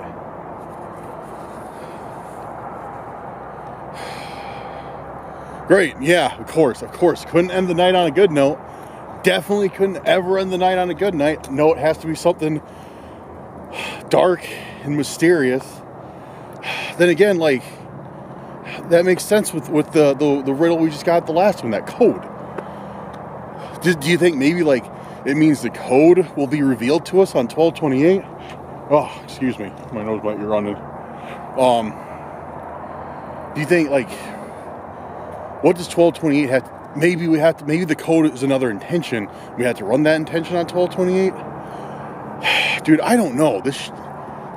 Speaker 1: Great, yeah, of course. Couldn't end the night on a good note. Definitely couldn't ever end the night on a good night. No, it has to be something dark and mysterious. Then again, like, that makes sense with the riddle we just got the last one, that code. Do you think maybe, like, it means the code will be revealed to us on 1228? Oh, excuse me, my nose might be running. Do you think, like, what does 1228 have? Maybe the code is another intention. We have to run that intention on 1228. Dude, I don't know. This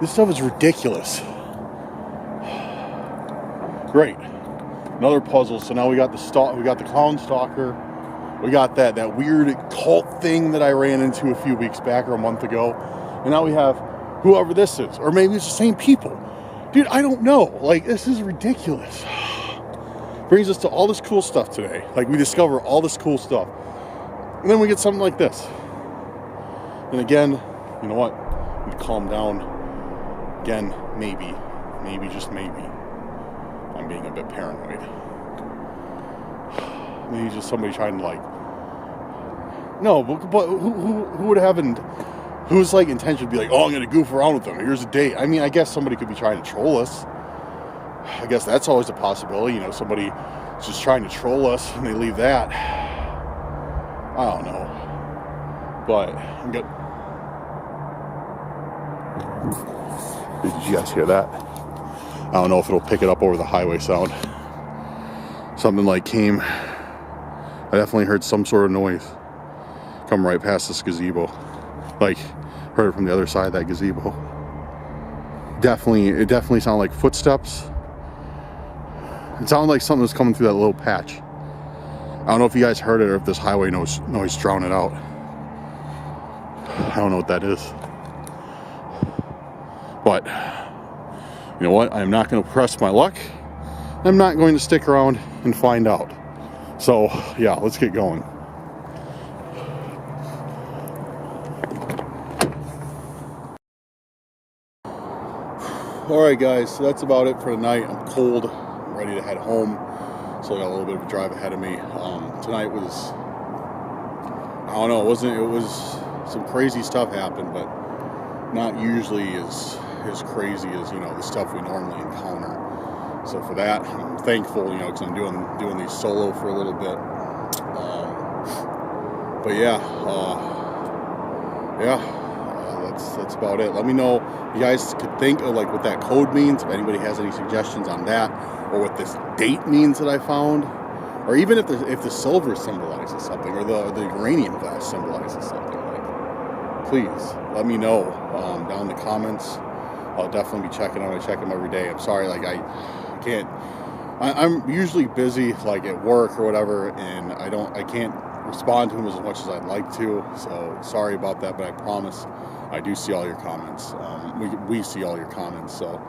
Speaker 1: stuff is ridiculous. Great, another puzzle. So now we got the clown stalker. We got that weird cult thing that I ran into a few weeks back or a month ago, and now we have whoever this is, or maybe it's the same people. Dude, I don't know. Like, this is ridiculous. Brings us to all this cool stuff today. Like, we discover all this cool stuff, and then we get something like this. And again, you know what? We calm down. Again, maybe, just maybe, I'm being a bit paranoid. Maybe just somebody trying to, like, no, but who would have whose, like, intention would be like, oh, I'm gonna goof around with them. Here's a date. I mean, I guess somebody could be trying to troll us. I guess that's always a possibility. You know, somebody is just trying to troll us and they leave that. I don't know. But I'm good. Did you guys hear that? I don't know if it'll pick it up over the highway sound. Something like came. I definitely heard some sort of noise come right past this gazebo. Like, heard it from the other side of that gazebo. It definitely sounded like footsteps. It sounded like something was coming through that little patch. I don't know if you guys heard it or if this highway noise drowned it out. I don't know what that is. But, you know what? I'm not going to press my luck. I'm not going to stick around and find out. So, yeah, let's get going. Alright guys, so that's about it for tonight. I'm cold. I'm ready to head home. So I got a little bit of a drive ahead of me. Tonight was, I don't know, it was some crazy stuff happened, but not usually as crazy as, you know, the stuff we normally encounter. So for that, I'm thankful, you know, because I'm doing these solo for a little bit. But yeah, that's about it. Let me know if you guys could think of, like, what that code means, if anybody has any suggestions on that, or what this date means that I found, or even if the silver symbolizes something, or the uranium glass symbolizes something. Like, please let me know down in the comments. I'll definitely be checking them. I check them every day. I'm sorry, like, I can't. I'm usually busy, like, at work or whatever, and I can't respond to them as much as I'd like to. So sorry about that, but I promise I do see all your comments. We see all your comments. So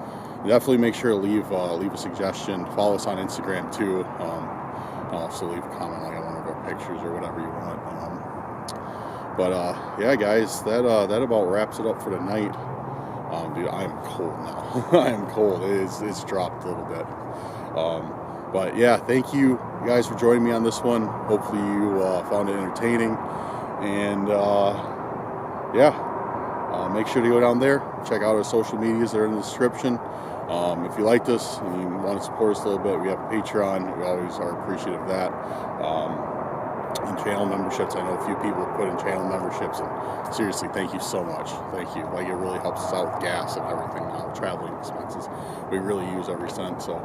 Speaker 1: definitely make sure to leave a suggestion. Follow us on Instagram too. Also leave a comment, like, on one of our pictures or whatever you want. Yeah, guys, that about wraps it up for tonight. Dude, I'm cold now. I am cold. It's dropped a little bit. But yeah, thank you guys for joining me on this one. Hopefully you found it entertaining. And make sure to go down there, check out our social medias that are in the description. If you liked us and you want to support us a little bit, we have a Patreon. We always are appreciative of that. And channel memberships. I know a few people have put in channel memberships, and seriously, thank you so much. Thank you. Like, it really helps us out with gas and everything now, traveling expenses. We really use every cent. So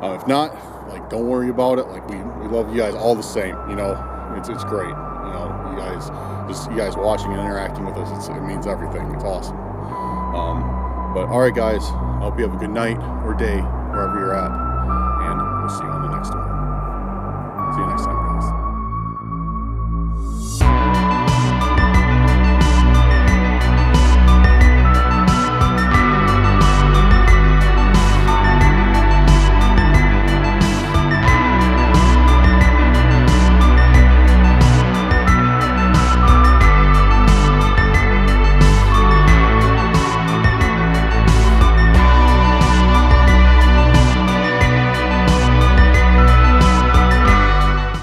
Speaker 1: if not, like, don't worry about it. Like, we love you guys all the same. You know, it's great. You know, you guys watching and interacting with us, it means everything. It's awesome. But all right, guys, I hope you have a good night or day wherever you're at, and we'll see you on the next one. See you next time.